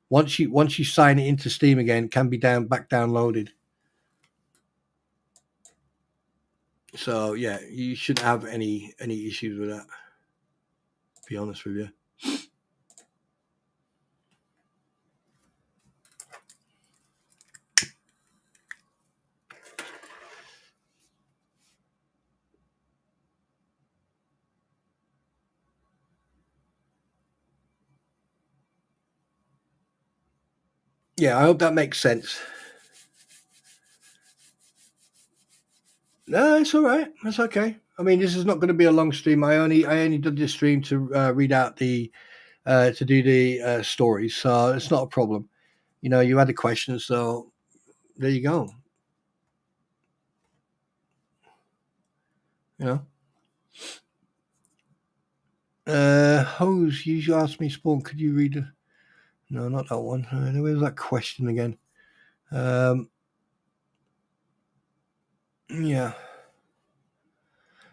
once you sign it into Steam again, can be back downloaded. So yeah, you shouldn't have any issues with that. To be honest with you. Yeah, I hope that makes sense. No, it's all right. That's okay. I mean, this is not going to be a long stream. I only did this stream to read out the to do the stories, so it's not a problem. You know, you had a question, so there you go. You know, Hose, you asked me, Spawn, could you read? No, not that one. Where's that question again? Yeah.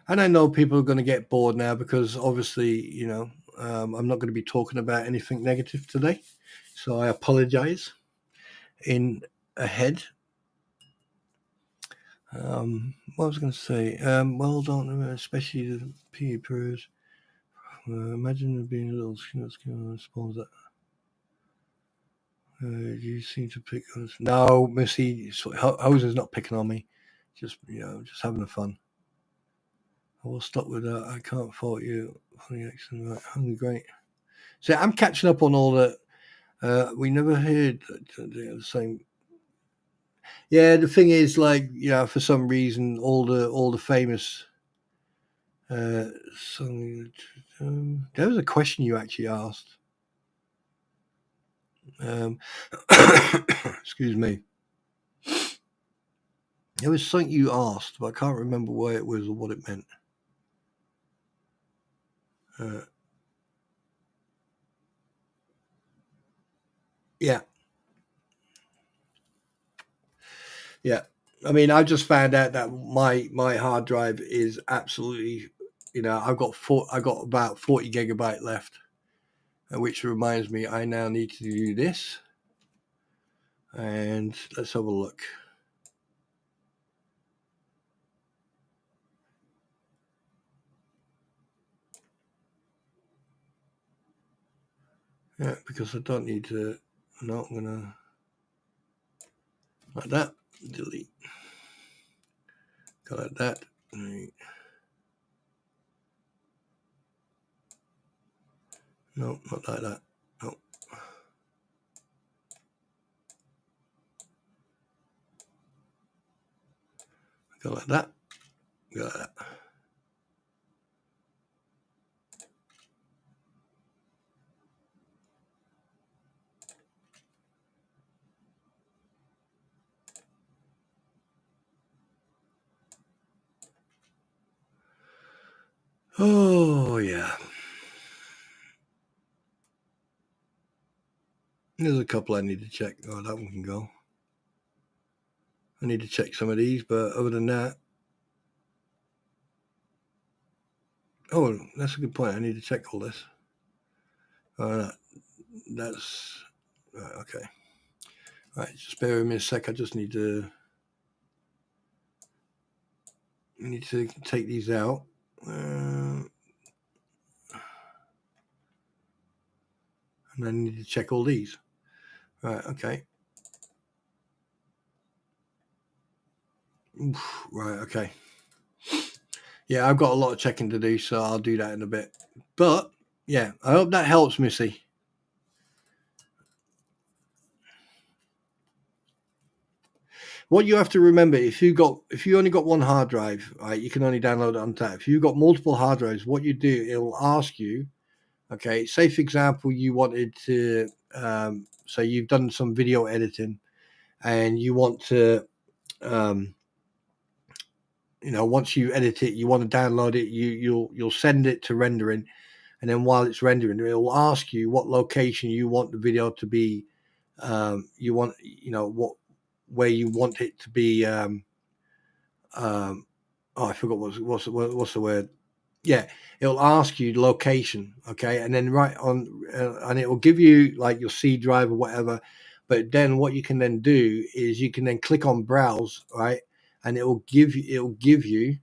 And I know people are going to get bored now because obviously, you know, I'm not going to be talking about anything negative today. So I apologize in ahead. What was I going to say? Well done, especially the peepers. Imagine there being a little response that. You seem to pick on us. No, Missy, Hose is not picking on me. Just, you know, just having fun. I will stop with that. I can't fault you for the accent. Right, hungry, great. So I'm catching up on all the. We never heard the same. Yeah, the thing is, like, you know, for some reason, all the famous. Song. There was a question you actually asked. Excuse me. There was something you asked, but I can't remember where it was or what it meant. Yeah. Yeah. I mean, I just found out that my hard drive is absolutely, you know, I got about 40 gigabyte left, which reminds me, I now need to do this. And let's have a look. Yeah, because I don't need to. No, I'm gonna like that. Delete. Go like that. Right. No, not like that. No. Go like that. Go like that. Oh yeah. There's a couple I need to check. Oh, that one can go. I need to check some of these, but other than that. Oh, that's a good point. I need to check all this. That's okay. All right, just bear with me a sec. I just need to take these out. And I need to check all these. Right, okay. Oof, right, okay. Yeah, I've got a lot of checking to do, so I'll do that in a bit. But yeah, I hope that helps, Missy. What you have to remember, if you only got one hard drive, right, you can only download it on tap. If you've got multiple hard drives, what you do, it'll ask you, okay, say for example, you wanted to, so you've done some video editing, and you want to, you know, once you edit it, you want to download it, you'll send it to rendering, and then while it's rendering, it will ask you what location you want the video to be. You want, you know, where you want it to be. I forgot what's the word. Yeah, it'll ask you location, okay, and then right on, and it will give you like your C drive or whatever. But then what you can then do is you can then click on browse, right, and it'll give you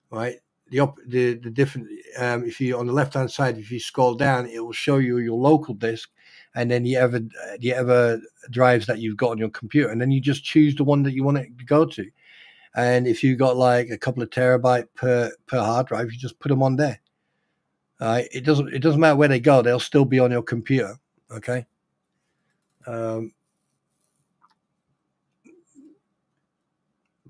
right the different. If you on the left hand side, if you scroll down, it will show you your local disk, and then the other drives that you've got on your computer, and then you just choose the one that you want it to go to. And if you got like a couple of terabyte per hard drive, you just put them on there. It doesn't matter where they go; they'll still be on your computer. Okay.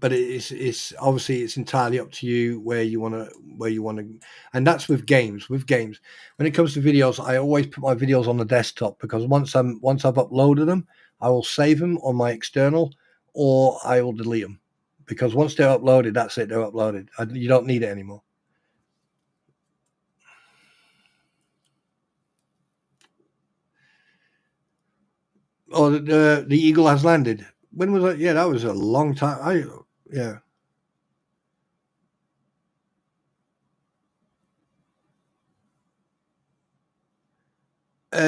but it's obviously it's entirely up to you where you want to, and that's with games. With games, when it comes to videos, I always put my videos on the desktop, because once I've uploaded them, I will save them on my external, or I will delete them, because once they're uploaded, that's it. They're uploaded. You don't need it anymore. Oh, the eagle has landed. When was that? Yeah, that was a long time. Yeah.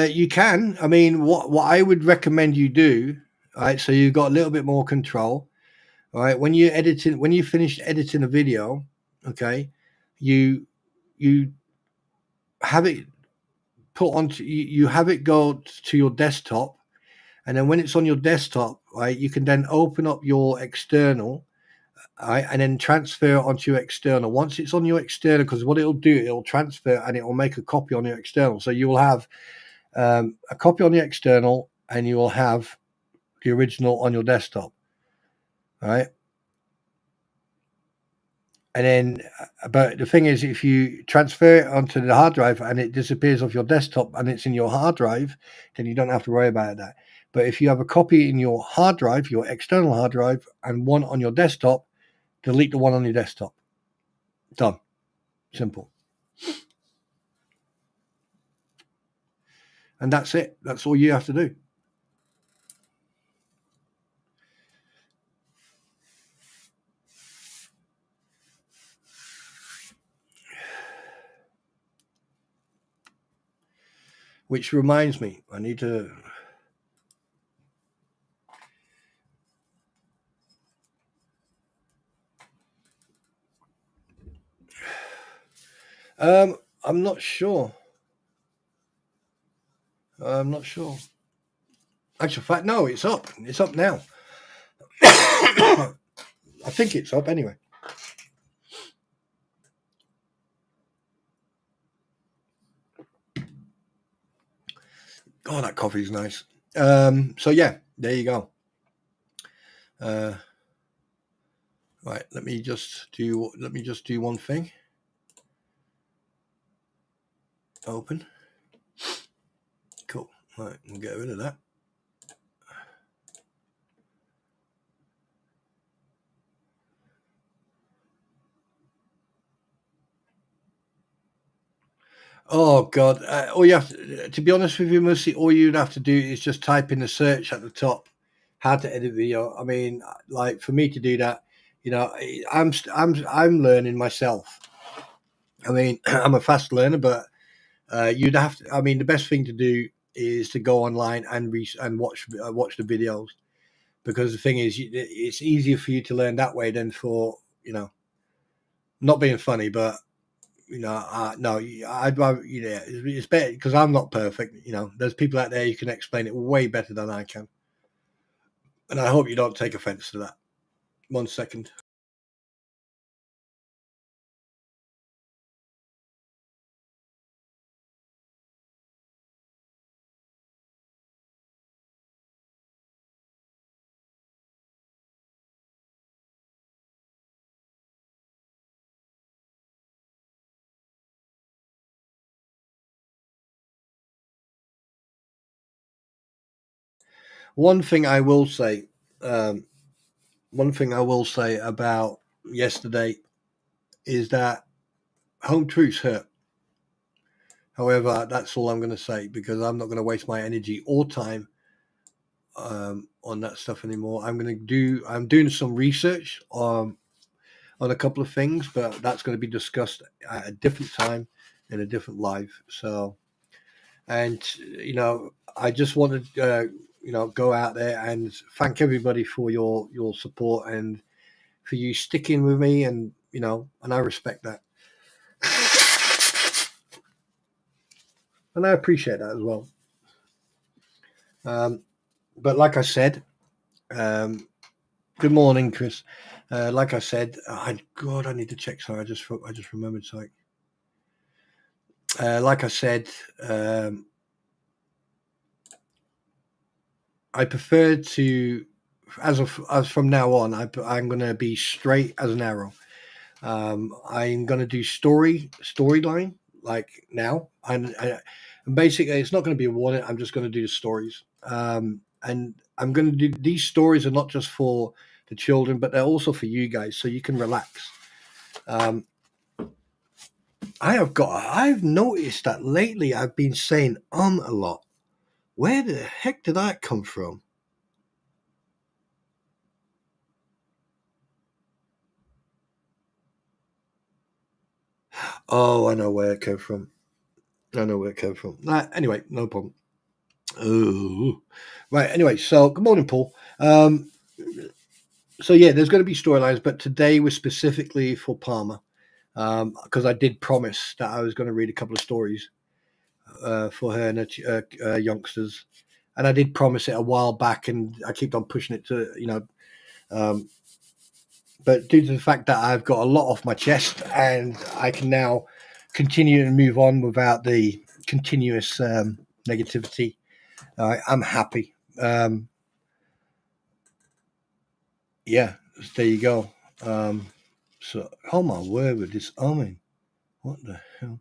You can. I mean, what I would recommend you do, right? So you've got a little bit more control, all right? When you finish editing a video, okay, you you have it put onto you have it go to your desktop, and then when it's on your desktop, right, you can then open up your external, right, and then transfer it onto your external. Once it's on your external, because what it'll do, it'll transfer and it will make a copy on your external. So you will have a copy on the external, and you will have the original on your desktop, right? And then, but the thing is, if you transfer it onto the hard drive and it disappears off your desktop and it's in your hard drive, then you don't have to worry about that. But if you have a copy in your hard drive, your external hard drive, and one on your desktop, delete the one on your desktop. Done. Simple. And that's it. That's all you have to do. Which reminds me, I need to. I'm not sure. I'm not sure. Actual fact, no, it's up. It's up now. I think it's up anyway. Oh, that coffee's nice. So yeah, there you go. Right, let me just do one thing. Open. Cool. Right, we'll get rid of that. Oh God! All you have to be honest with you, Mercy, all you'd have to do is just type in the search at the top, how to edit video. I mean, like for me to do that, I'm learning myself. I mean, I'm a fast learner, but you'd have to. I mean, the best thing to do is to go online and watch the videos, because the thing is, it's easier for you to learn that way than for not being funny, but no, I'd rather, it's better, because I'm not perfect. There's people out there who can explain it way better than I can. And I hope you don't take offense to that. 1 second. One thing I will say, about yesterday is that home truths hurt. However, that's all I'm going to say, because I'm not going to waste my energy or time on that stuff anymore. I'm doing some research on a couple of things, but that's going to be discussed at a different time in a different live. So, and I just want to go out there and thank everybody for your support, and for you sticking with me, and and I respect that. And I appreciate that as well. But like I said, good morning, Chris. Like I said, God, I need to check. Sorry, I just remembered something. Like I said, I prefer to as from now on, I'm going to be straight as an arrow. I'm going to do storyline like now, and basically it's not going to be a warning. I'm just going to do the stories, and I'm going to do these stories are not just for the children, but they're also for you guys, so you can relax. I've noticed that lately I've been saying a lot. Where the heck did that come from? Oh, I know where it came from. Anyway, no problem. Oh, right. Anyway, so good morning, Paul. So yeah, there's going to be storylines, but today was specifically for Palmer because I did promise that I was going to read a couple of stories for her and her youngsters, and I did promise it a while back, and I kept on pushing it to but due to the fact that I've got a lot off my chest and I can now continue and move on without the continuous negativity, I'm happy. Yeah, there you go. So, oh my word with this umming. What the hell?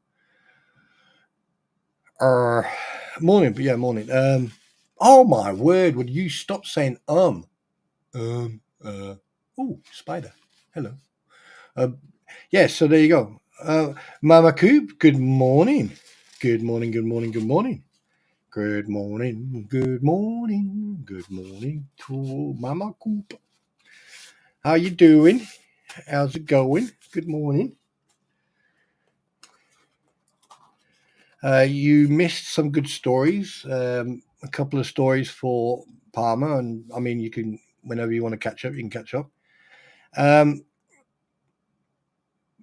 Morning, but yeah, morning. Oh my word, would you stop saying oh, spider. Hello. Yeah, so there you go. Mama Coop, good morning. Good morning, good morning, good morning. Good morning, good morning, good morning to Mama Coop. How you doing? How's it going? Good morning. You missed some good stories. A couple of stories for Palmer, and I mean, you can whenever you want to catch up, you can catch up.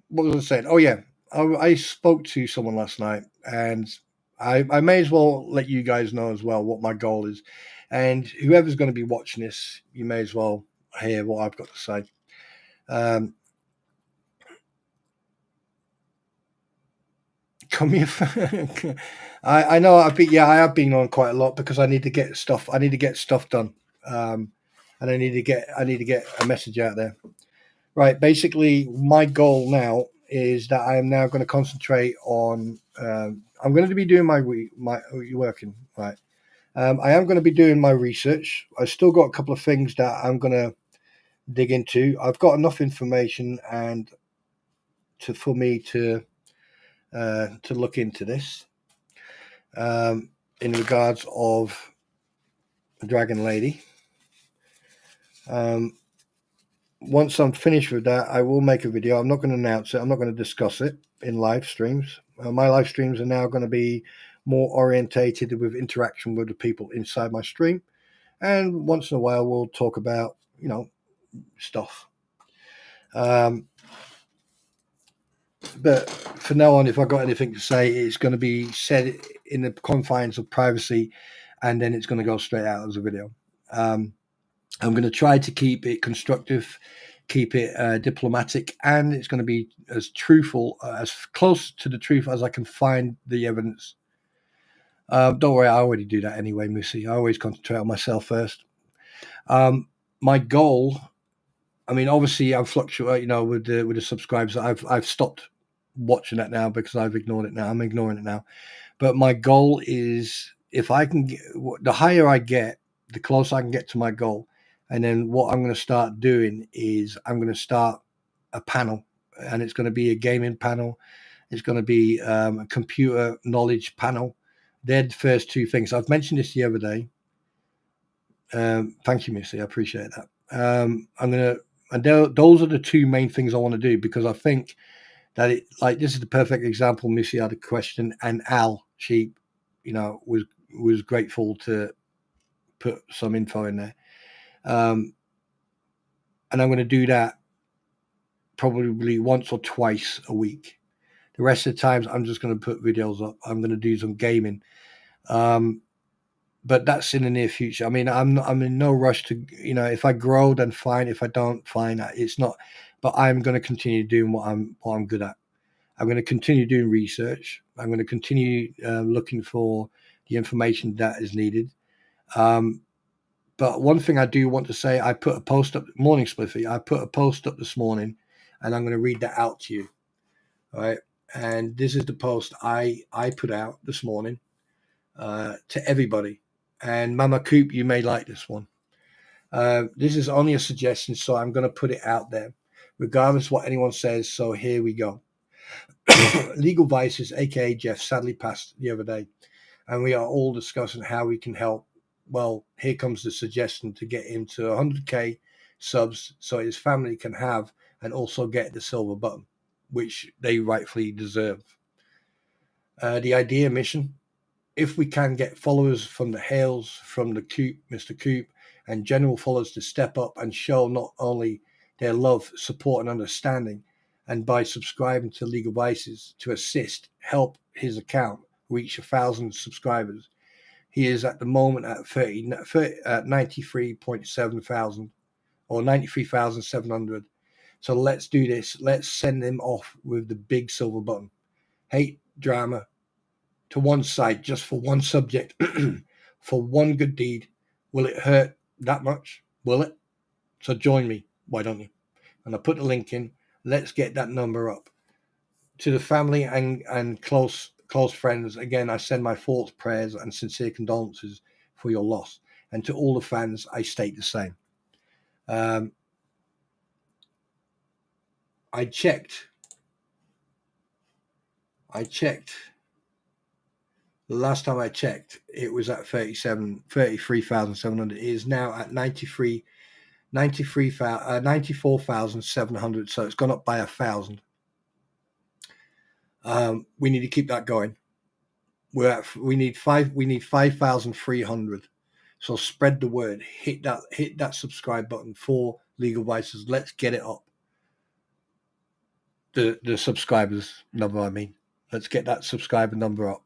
What was I saying? Oh yeah, I spoke to someone last night, and I may as well let you guys know as well what my goal is, and whoever's going to be watching this, you may as well hear what I've got to say. Come here. I know I have been on quite a lot because I need to get stuff done, and I need to get a message out there. Right. Basically, my goal now is that I am now going to concentrate on. I'm going to be doing my working right. I am going to be doing my research. I've still got a couple of things that I'm going to dig into. I've got enough information and for me to look into this in regards of the Dragon Lady. Once I'm finished with that, I will make a video. I'm not going to announce it. I'm not going to discuss it in live streams. My live streams are now going to be more orientated with interaction with the people inside my stream. And once in a while, we'll talk about, stuff. But for now on, if I've got anything to say, it's going to be said in the confines of privacy, and then it's going to go straight out as a video. I'm going to try to keep it constructive, keep it diplomatic, and it's going to be as truthful, as close to the truth as I can find the evidence. Don't worry, I already do that anyway, Missy. I always concentrate on myself first. My goal, I mean, obviously, I fluctuate, with the subscribers. I've stopped watching that now because I've ignored it now. I'm ignoring it now. But my goal is, if I can get, the higher I get, the closer I can get to my goal. And then what I'm going to start doing is I'm going to start a panel, and it's going to be a gaming panel. It's going to be a computer knowledge panel. They're the first two things. I've mentioned this the other day. Thank you, Missy. I appreciate that. Those are the two main things I want to do, because I think that this is the perfect example. Missy had a question, and Al Sheep, was grateful to put some info in there. And I'm going to do that probably once or twice a week. The rest of the times, I'm just going to put videos up. I'm going to do some gaming. But that's in the near future. I mean, I'm in no rush to, if I grow, then fine. If I don't, fine. It's not, but I'm going to continue doing what I'm good at. I'm going to continue doing research. I'm going to continue looking for the information that is needed. But one thing I do want to say, I put a post up, morning spliffy, I put a post up this morning, and I'm going to read that out to you. All right. And this is the post I put out this morning to everybody. And Mama Coop, you may like this one. This is only a suggestion, so I'm going to put it out there, regardless what anyone says. So here we go. Legal Vices, aka Jeff, sadly passed the other day, and we are all discussing how we can help. Well, here comes the suggestion to get him to 100k subs so his family can have and also get the silver button, which they rightfully deserve. The idea mission: if we can get followers from the Hales, from the Coop, Mr. Coop, and general followers to step up and show not only their love, support, and understanding, and by subscribing to Legal Vices to assist, help his account reach 1,000 subscribers. He is at the moment at 93.7 thousand or 93,700. So let's do this. Let's send him off with the big silver button. Hate drama to one side, just for one subject, for one good deed. Will it hurt that much? Will it? So join me. Why don't you? And I put the link in. Let's get that number up. To the family and close friends, again, I send my thoughts, prayers, and sincere condolences for your loss. And to all the fans, I state the same. I checked. The last time I checked, it was at 33,700. It is now at 94,700. So it's gone up by 1,000. We need to keep that going. We need 5,300. So spread the word. Hit that subscribe button for Legal Vices. Let's get it up. The subscribers number, I mean. Let's get that subscriber number up.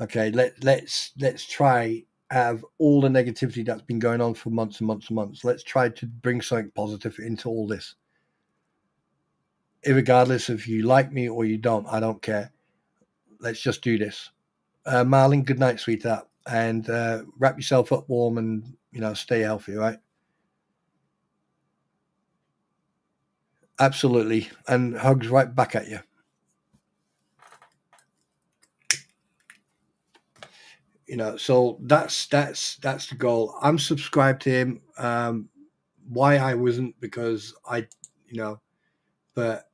Okay, let's try have all the negativity that's been going on for months and months and months. Let's try to bring something positive into all this. Irregardless if you like me or you don't, I don't care. Let's just do this. Marlene, good night, sweetheart, and wrap yourself up warm and stay healthy, right? Absolutely, and hugs right back at you. So that's the goal. I'm subscribed to him. Why I wasn't, because but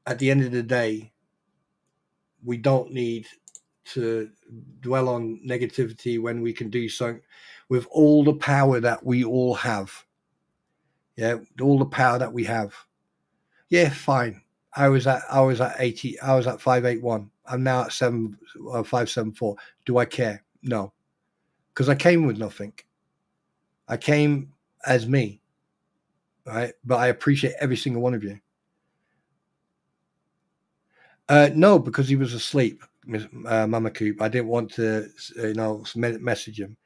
at the end of the day, we don't need to dwell on negativity when we can do something with all the power that we all have. Yeah, all the power that we have. Yeah, fine. I was at 80. I was at 581. I'm now at 574. Do I care? No, because I came with nothing. I came as me, right? But I appreciate every single one of you. No, because he was asleep, Mama Coop. I didn't want to, message him.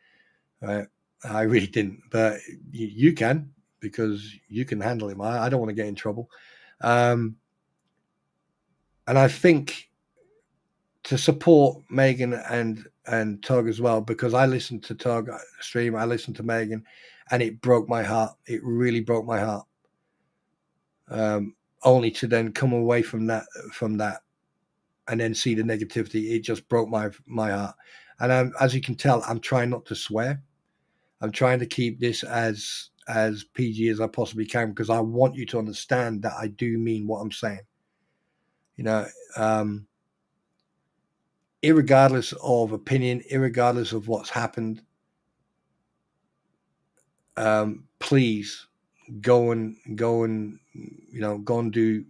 Right? I really didn't, but you can, because you can handle him. I don't want to get in trouble. And I think to support Megan and Tug as well, because I listened to Tug stream, I listened to Megan, and it broke my heart. It really broke my heart. Only to then come away from that, and then see the negativity. It just broke my heart. And as you can tell, I'm trying not to swear. I'm trying to keep this as PG as I possibly can, because I want you to understand that I do mean what I'm saying. Irregardless of opinion, irregardless of what's happened, please go and do,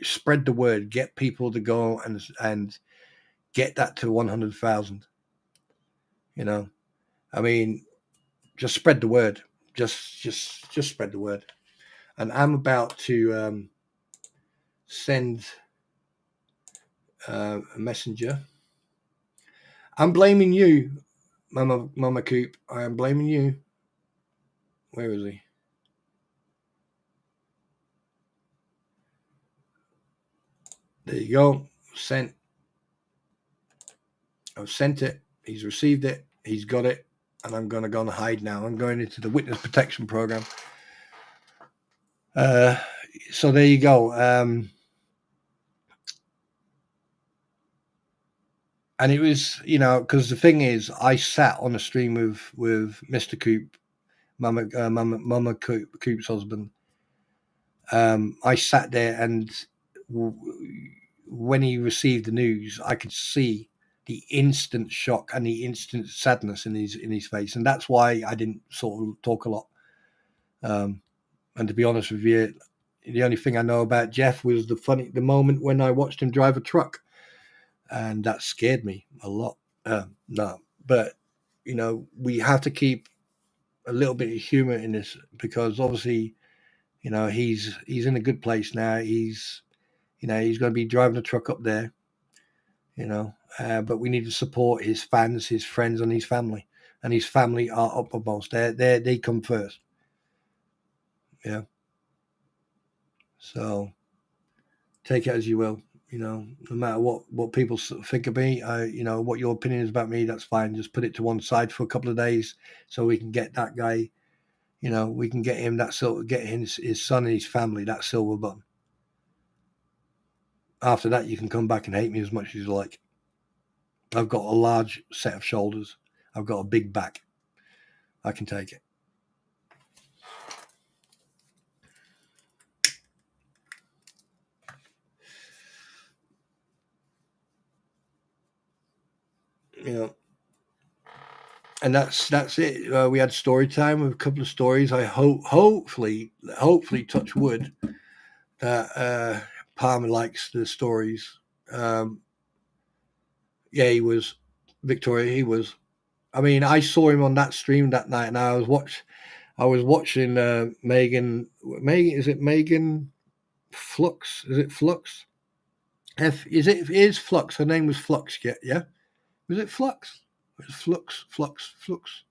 spread the word, get people to go and get that to 100,000. I mean, just spread the word. Just spread the word. And I'm about to send a messenger. I'm blaming you, Mama Coop. I am blaming you. Where is he? There you go. Sent. I've sent it. He's received it. He's got it. and I'm going to go and hide now. I'm going into the witness protection program. So there you go. And it was, because the thing is, I sat on a stream with Mr. Coop, Mama Coop's husband. I sat there, and when he received the news, I could see the instant shock and the instant sadness in his face, and that's why I didn't sort of talk a lot. And to be honest with you, the only thing I know about Jeff was the moment when I watched him drive a truck, and that scared me a lot. No, but we have to keep a little bit of humor in this, because obviously, he's in a good place now. He's going to be driving a truck up there, but we need to support his fans, his friends, and his family. And his family are uppermost. They come first. Yeah. So take it as you will. No matter what people think of me, what your opinion is about me, that's fine. Just put it to one side for a couple of days, so we can get that guy. We can get him get his son and his family that silver button. After that, you can come back and hate me as much as you like. I've got a large set of shoulders. I've got a big back. I can take it. And that's it. We had story time with a couple of stories. I hopefully touch wood that Palmer likes the stories. Yeah, he was. Victoria, he was. I mean, I saw him on that stream that night, and I was watching Megan. Is it Megan Flux? Is it Flux? It is Flux. Her name was Flux. Yeah. Was it Flux? It was Flux.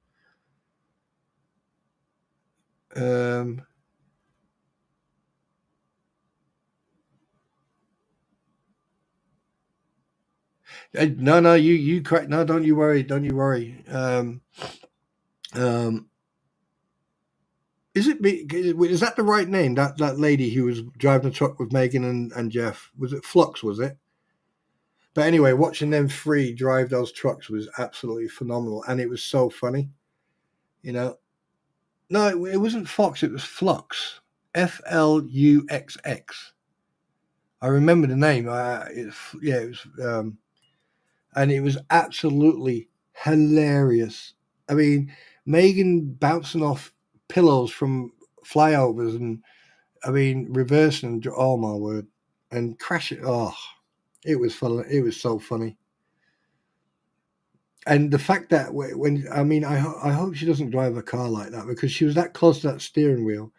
No, you correct. No, don't you worry. Is that the right name? That lady who was driving the truck with Megan and Jeff, was it Flux? Was it? But anyway, watching them three drive those trucks was absolutely phenomenal, and it was so funny. No, it wasn't Fox. It was Flux. Fluxx. I remember the name. It was. And it was absolutely hilarious. I mean, Megan bouncing off pillows from flyovers, and reversing. Oh my word! And crashing. Oh, it was fun. It was so funny. And the fact that I hope she doesn't drive a car like that, because she was that close to that steering wheel.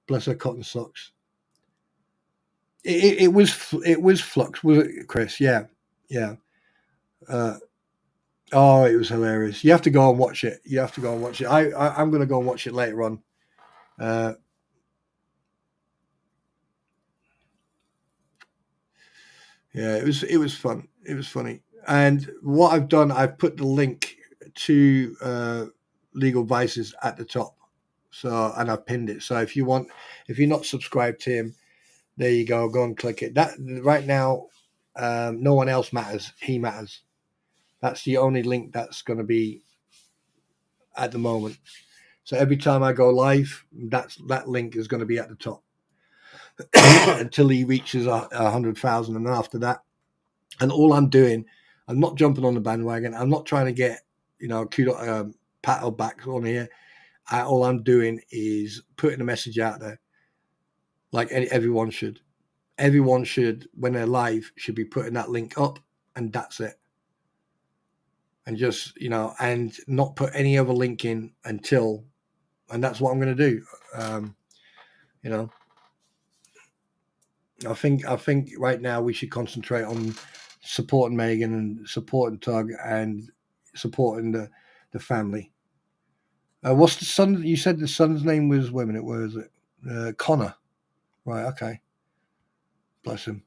Bless her cotton socks. It was Flux, was it, Chris? Yeah. Oh, it was hilarious. You have to go and watch it. I'm going to go and watch it later on. Yeah, it was fun. It was funny. And what I've done, I've put the link to Legal Vices at the top. So, and I've pinned it. So if you're not subscribed to him, there you go. Go and click it. That right now, no one else matters. He matters. That's the only link that's going to be at the moment. So every time I go live, that link is going to be at the top until he reaches 100,000, and after that, and all I'm doing, I'm not jumping on the bandwagon. I'm not trying to get pat or back on here. All I'm doing is putting a message out there, like everyone should. Everyone should, when they're live, should be putting that link up, and that's it. And just and not put any other link in until. And that's what I'm going to do. I think right now we should concentrate on supporting Megan and supporting Tug and supporting the family. What's the son? You said the son's name was, wait a minute, where is it? Connor. Right, okay. Bless him.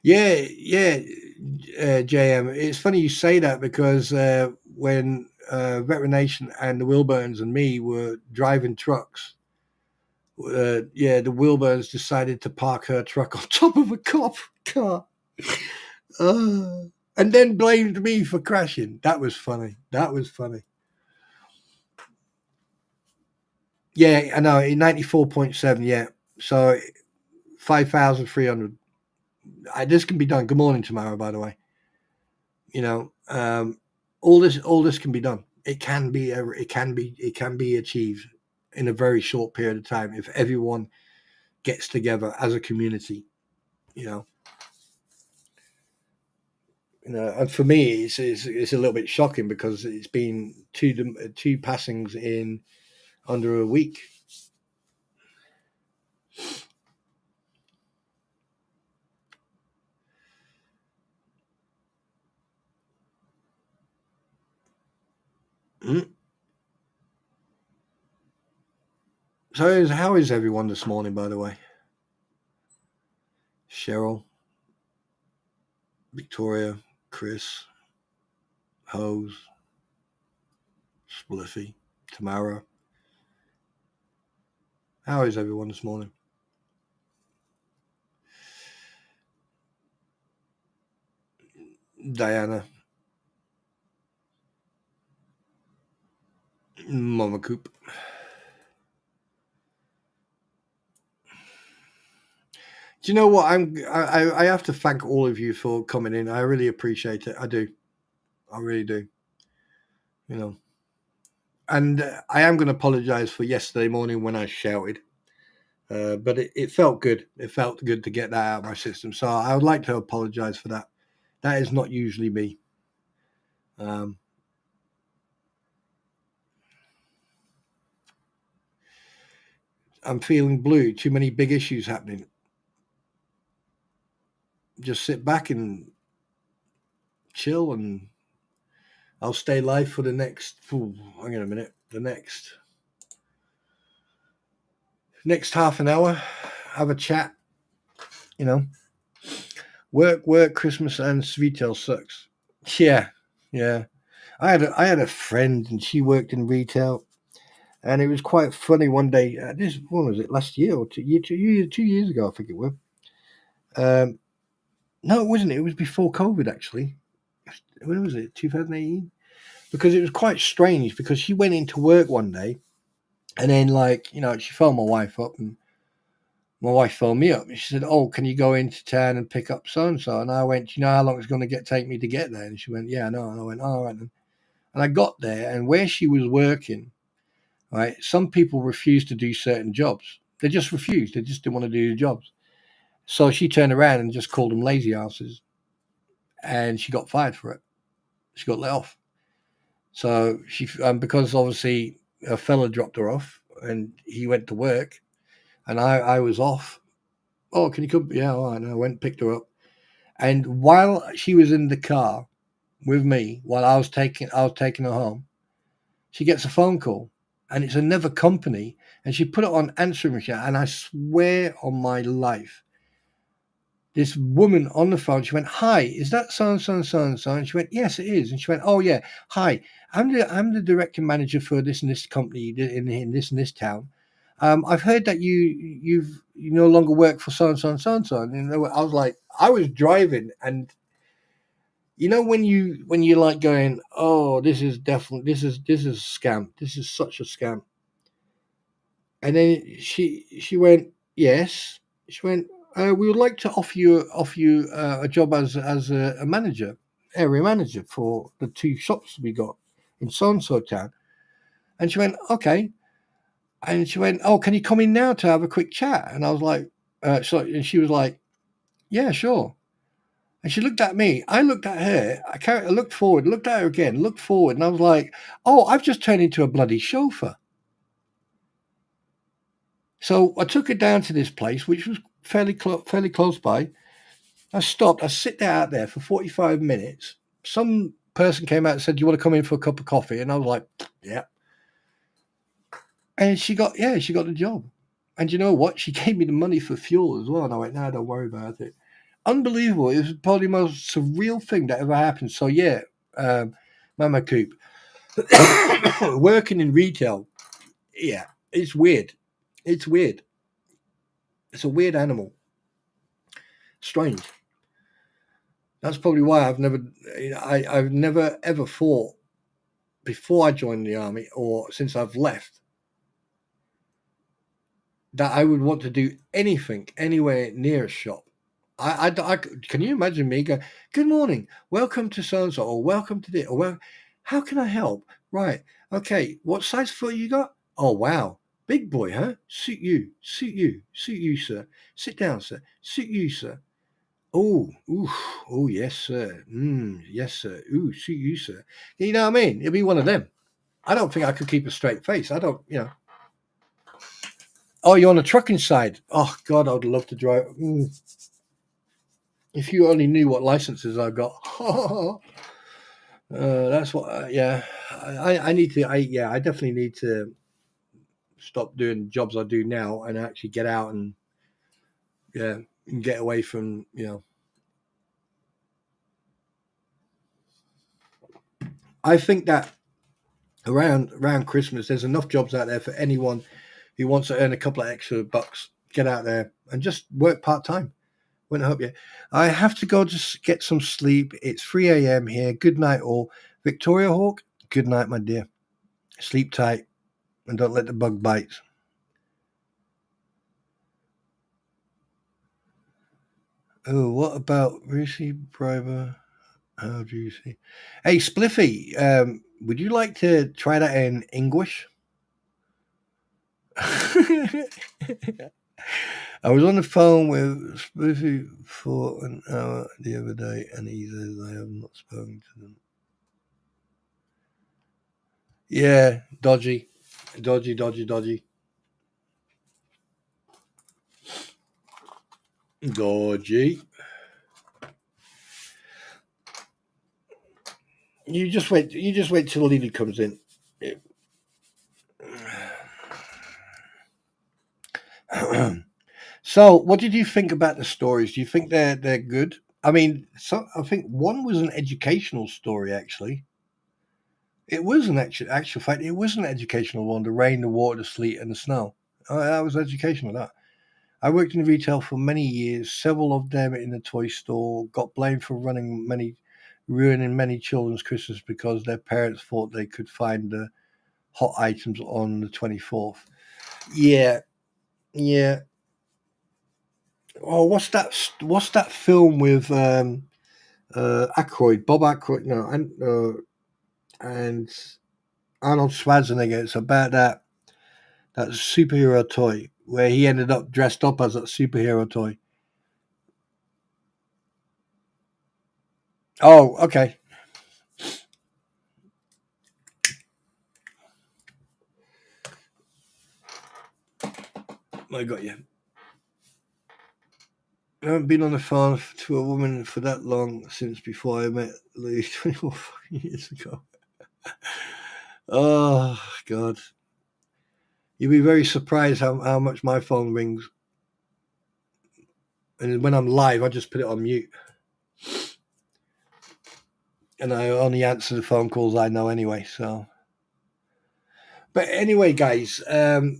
Yeah, yeah, JM. It's funny you say that because when Veterination and the Wilburns and me were driving trucks, the Wilburns decided to park her truck on top of a cop car, uh, and then blamed me for crashing. That was funny. That was funny. Yeah, I know. In 94.7, yeah. So 5,300. This can be done. Good morning tomorrow, by the way. You know, all this can be done. It can be achieved in a very short period of time if everyone gets together as a community. You know, and for me, it's a little bit shocking because it's been two passings in under a week. Mm. So, how is everyone this morning, by the way? Cheryl, Victoria, Chris, Hose, Spliffy, Tamara. How is everyone this morning? Diana, Mama Coop. Do you know what? I have to thank all of you for coming in. I really appreciate it. I do. I really do. You know, and I am going to apologize for yesterday morning when I shouted. But it felt good. It felt good to get that out of my system. So I would like to apologize for that. That is not usually me. I'm feeling blue. Too many big issues happening. Just sit back and chill, and I'll stay live for the next. Hang on a minute. The next half an hour. Have a chat. You know, work, Christmas, and retail sucks. Yeah, yeah. I had a friend, and she worked in retail, and it was quite funny. One day, when was it? Last year or 2 years ago, I think it was. Um, no, it wasn't. It was before COVID, actually. When was it? 2018. Because it was quite strange. Because she went into work one day, and then she phoned my wife up, and my wife phoned me up, and she said, "Oh, can you go into town and pick up so and so?" And I went, "Do you know how long it's going to take me to get there?" And she went, "Yeah, I know." And I went, "Oh, all right then." And I got there, and where she was working, right, some people refused to do certain jobs. They just refused. They just didn't want to do the jobs. So she turned around and just called them lazy asses, and she got fired for it. She got let off. So because obviously a fella dropped her off, and he went to work, and I was off. Oh, can you come? Yeah, all right. And I went and picked her up, and while she was in the car with me, while I was taking her home, she gets a phone call, and it's another company, and she put it on answering machine, and I swear on my life, this woman on the phone, she went, "Hi, is that so and so and so and so?" And she went, "Yes, it is." And she went, "Oh yeah, hi, I'm the director manager for this and this company in this and this town. I've heard that you no longer work for so and so and so and so." And I was like, I was driving, and when you're like going, "Oh, this is definitely this is a scam. This is such a scam." And then she went, "Yes." She went, "We would like to offer you a job as a manager, area manager for the two shops we got in so and so town." And she went, "Okay." And she went, "Oh, can you come in now to have a quick chat?" And I was like, and she was like, "Yeah, sure." And she looked at me. I looked at her. I looked forward, looked at her again, looked forward, and I was like, "Oh, I've just turned into a bloody chauffeur." So I took her down to this place, which was fairly close by. I stopped. I sit there out there for 45 minutes. Some person came out and said, "Do you want to come in for a cup of coffee?" And I was like, "Yeah." And she got the job. And you know what? She gave me the money for fuel as well. And I went, "No, don't worry about it." unbelievable. It was probably the most surreal thing that ever happened. So yeah, Mama Coop, working in retail, yeah, it's weird. It's weird. It's a weird animal. Strange. That's probably why I've never ever thought before I joined the army or since I've left that I would want to do anything anywhere near a shop. Can you imagine me going, "Good morning, welcome to so and so, or welcome to this, or well, how can I help?" Right, okay, what size foot you got? Oh wow, big boy, huh? Suit you, sir. Sit down, sir. Suit you, sir. Oh, ooh, oh yes, sir. Yes, sir. Ooh, suit you, sir. You know what I mean? It'll be one of them. I don't think I could keep a straight face. I don't, you know. Oh, you're on the trucking side. Oh God, I'd love to drive. If you only knew what licenses I got. That's what. Yeah, I need to. I definitely need to stop doing jobs I do now and actually get out and and get away from I think that around Christmas, there's enough jobs out there for anyone who wants to earn a couple of extra bucks. Get out there and just work part time. Wouldn't help you. I have to go to get some sleep. It's 3 a.m. here. Good night, all. Victoria Hawk, good night, my dear. Sleep tight and don't let the bug bite. Oh, what about Lucy Briber? How do you see? Hey, Spliffy, would you like to try that in English? I was on the phone with Spliffy for an hour the other day, and he says I have not spoken to them. Yeah, dodgy. Dodgy. You just wait till Lily comes in. So, what did you think about the stories? Do you think they're good? I mean, I think one was an educational story. Actually, it was an actual fact. It was an educational one: the rain, the water, the sleet, and the snow. That was educational. That I worked in retail for many years. Several of them in the toy store got blamed for ruining many children's Christmas because their parents thought they could find the hot items on the 24th. Yeah. Oh, what's that? What's that film with Aykroyd, Bob Aykroyd? No, and Arnold Schwarzenegger. It's about that superhero toy where he ended up dressed up as a superhero toy. Oh, okay. I got you. I haven't been on the phone to a woman for that long since before I met Lee 24 years ago. Oh, God. You'd be very surprised how much my phone rings. And when I'm live, I just put it on mute. And I only answer the phone calls I know anyway, so. But anyway, guys, I'll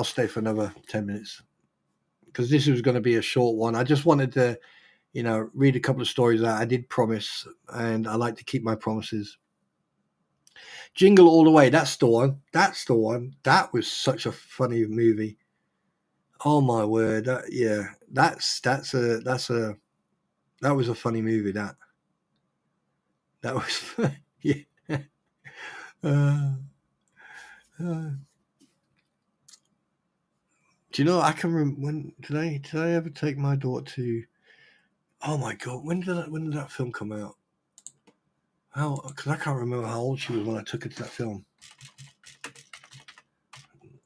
stay for another 10 minutes because this was going to be a short one. I just wanted to, read a couple of stories that I did promise, and I like to keep my promises. Jingle All the Way, that's the one. That was such a funny movie. Oh my word. That was a funny movie, that was, yeah. Do you know, I can remember when did I ever take my daughter to, oh my God, when did that film come out? Because I can't remember how old she was when I took her to that film.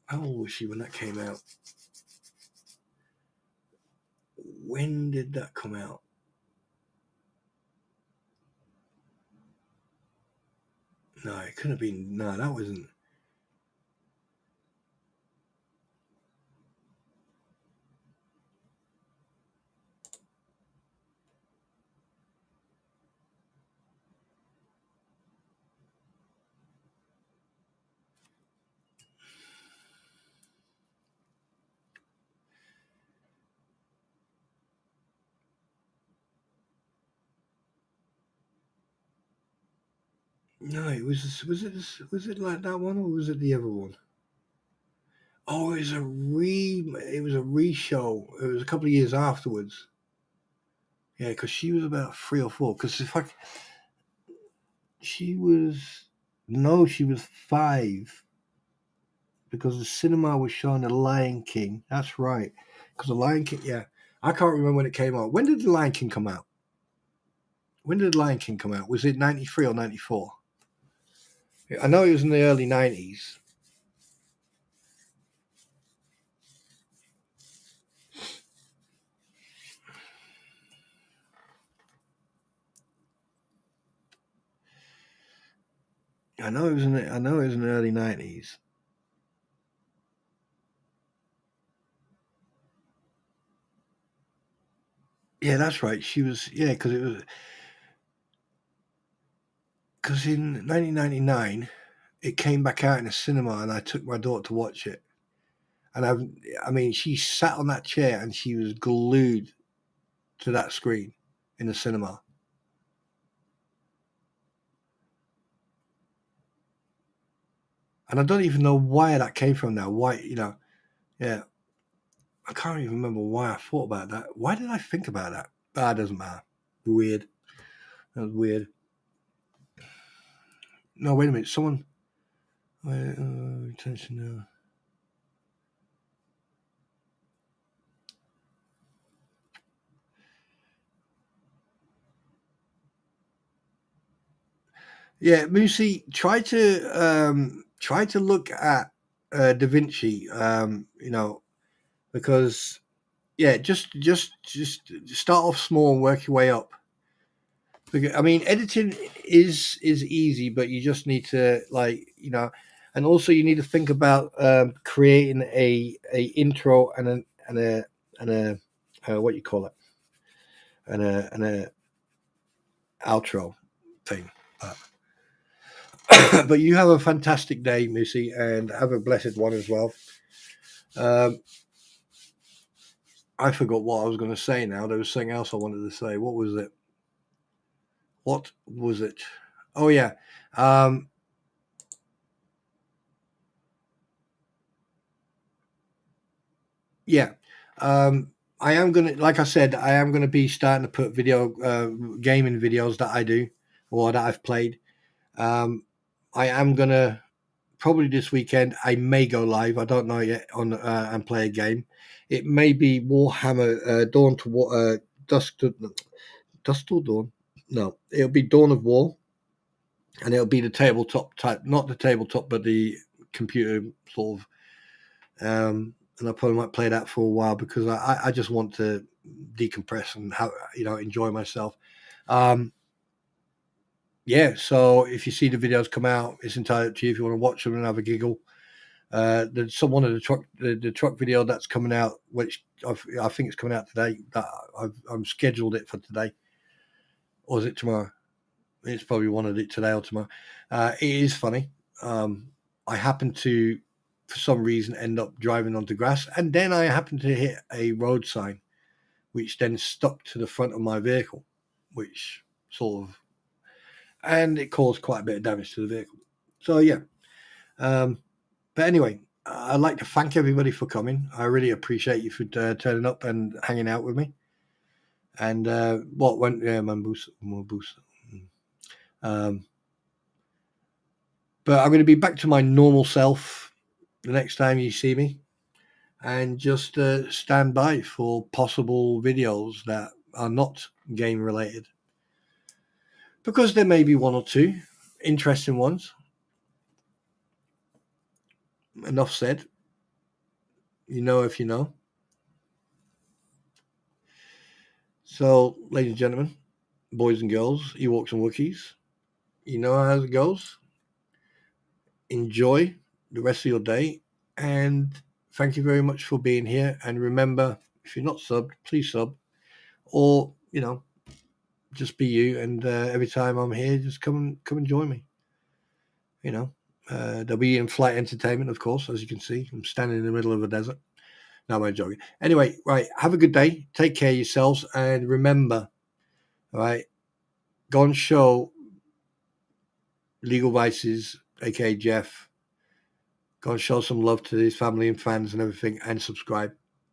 How old was she when that came out? When did that come out? No, it couldn't have been. No, that wasn't. No, it was it like that one, or was it the other one? Oh, it was a re-show. It was a couple of years afterwards. Yeah, because she was about 3 or 4. Because she was 5. Because the cinema was showing The Lion King. That's right. Because The Lion King, yeah, I can't remember when it came out. When did The Lion King come out? Was it 93 or 94? I know it was in the early 90s. I know it was in the early 90s. Yeah, that's right. She was, yeah, because in 1999 it came back out in a cinema, and I took my daughter to watch it. And she sat on that chair and she was glued to that screen in the cinema. And I don't even know why that came from now. Why, yeah. I can't even remember why I thought about that. Why did I think about that? It doesn't matter. Weird. That was weird. No, wait a minute. Someone. Attention now. Yeah, Moosey, try to look at Da Vinci. Because yeah, just start off small and work your way up. I mean, editing is easy, but you just need to and also you need to think about creating a intro and a what you call it, and a outro thing. But you have a fantastic day, Missy, and have a blessed one as well. I forgot what I was going to say now. There was something else I wanted to say. What was it? Oh, yeah. Yeah. I am going to, like I said, I am going to be starting to put gaming videos that I do or that I've played. I am going to, probably this weekend, I may go live. I don't know yet and play a game. It may be Warhammer Dawn to Dusk till Dawn. No, it'll be Dawn of War, and it'll be the tabletop type, not the tabletop, but the computer sort of. And I probably might play that for a while because I just want to decompress and enjoy myself. Yeah, so if you see the videos come out, it's entirely up to you if you want to watch them and have a giggle. There's one of the truck video that's coming out, which I think it's coming out today. That I'm scheduled it for today, or is it tomorrow? It's probably one of it today or tomorrow. It is funny. I happen to, for some reason, end up driving onto grass, and then I happen to hit a road sign, which then stuck to the front of my vehicle, which and it caused quite a bit of damage to the vehicle. So yeah. But anyway, I'd like to thank everybody for coming. I really appreciate you for turning up and hanging out with me. And what went, yeah, Mamboos. But I'm going to be back to my normal self the next time you see me, and just stand by for possible videos that are not game related, because there may be one or two interesting ones. Enough said. You know if you know. So, ladies and gentlemen, boys and girls, Ewoks and Wookiees, you know how it goes. Enjoy the rest of your day, and thank you very much for being here. And remember, if you're not subbed, please sub, or just be you. And every time I'm here, just come and join me. There'll be in-flight entertainment, of course, as you can see. I'm standing in the middle of a desert. No, I'm joking. Anyway, right, have a good day. Take care of yourselves, and remember, all right, go and show Legal Vices, aka Jeff. Go and show some love to his family and fans and everything, and subscribe.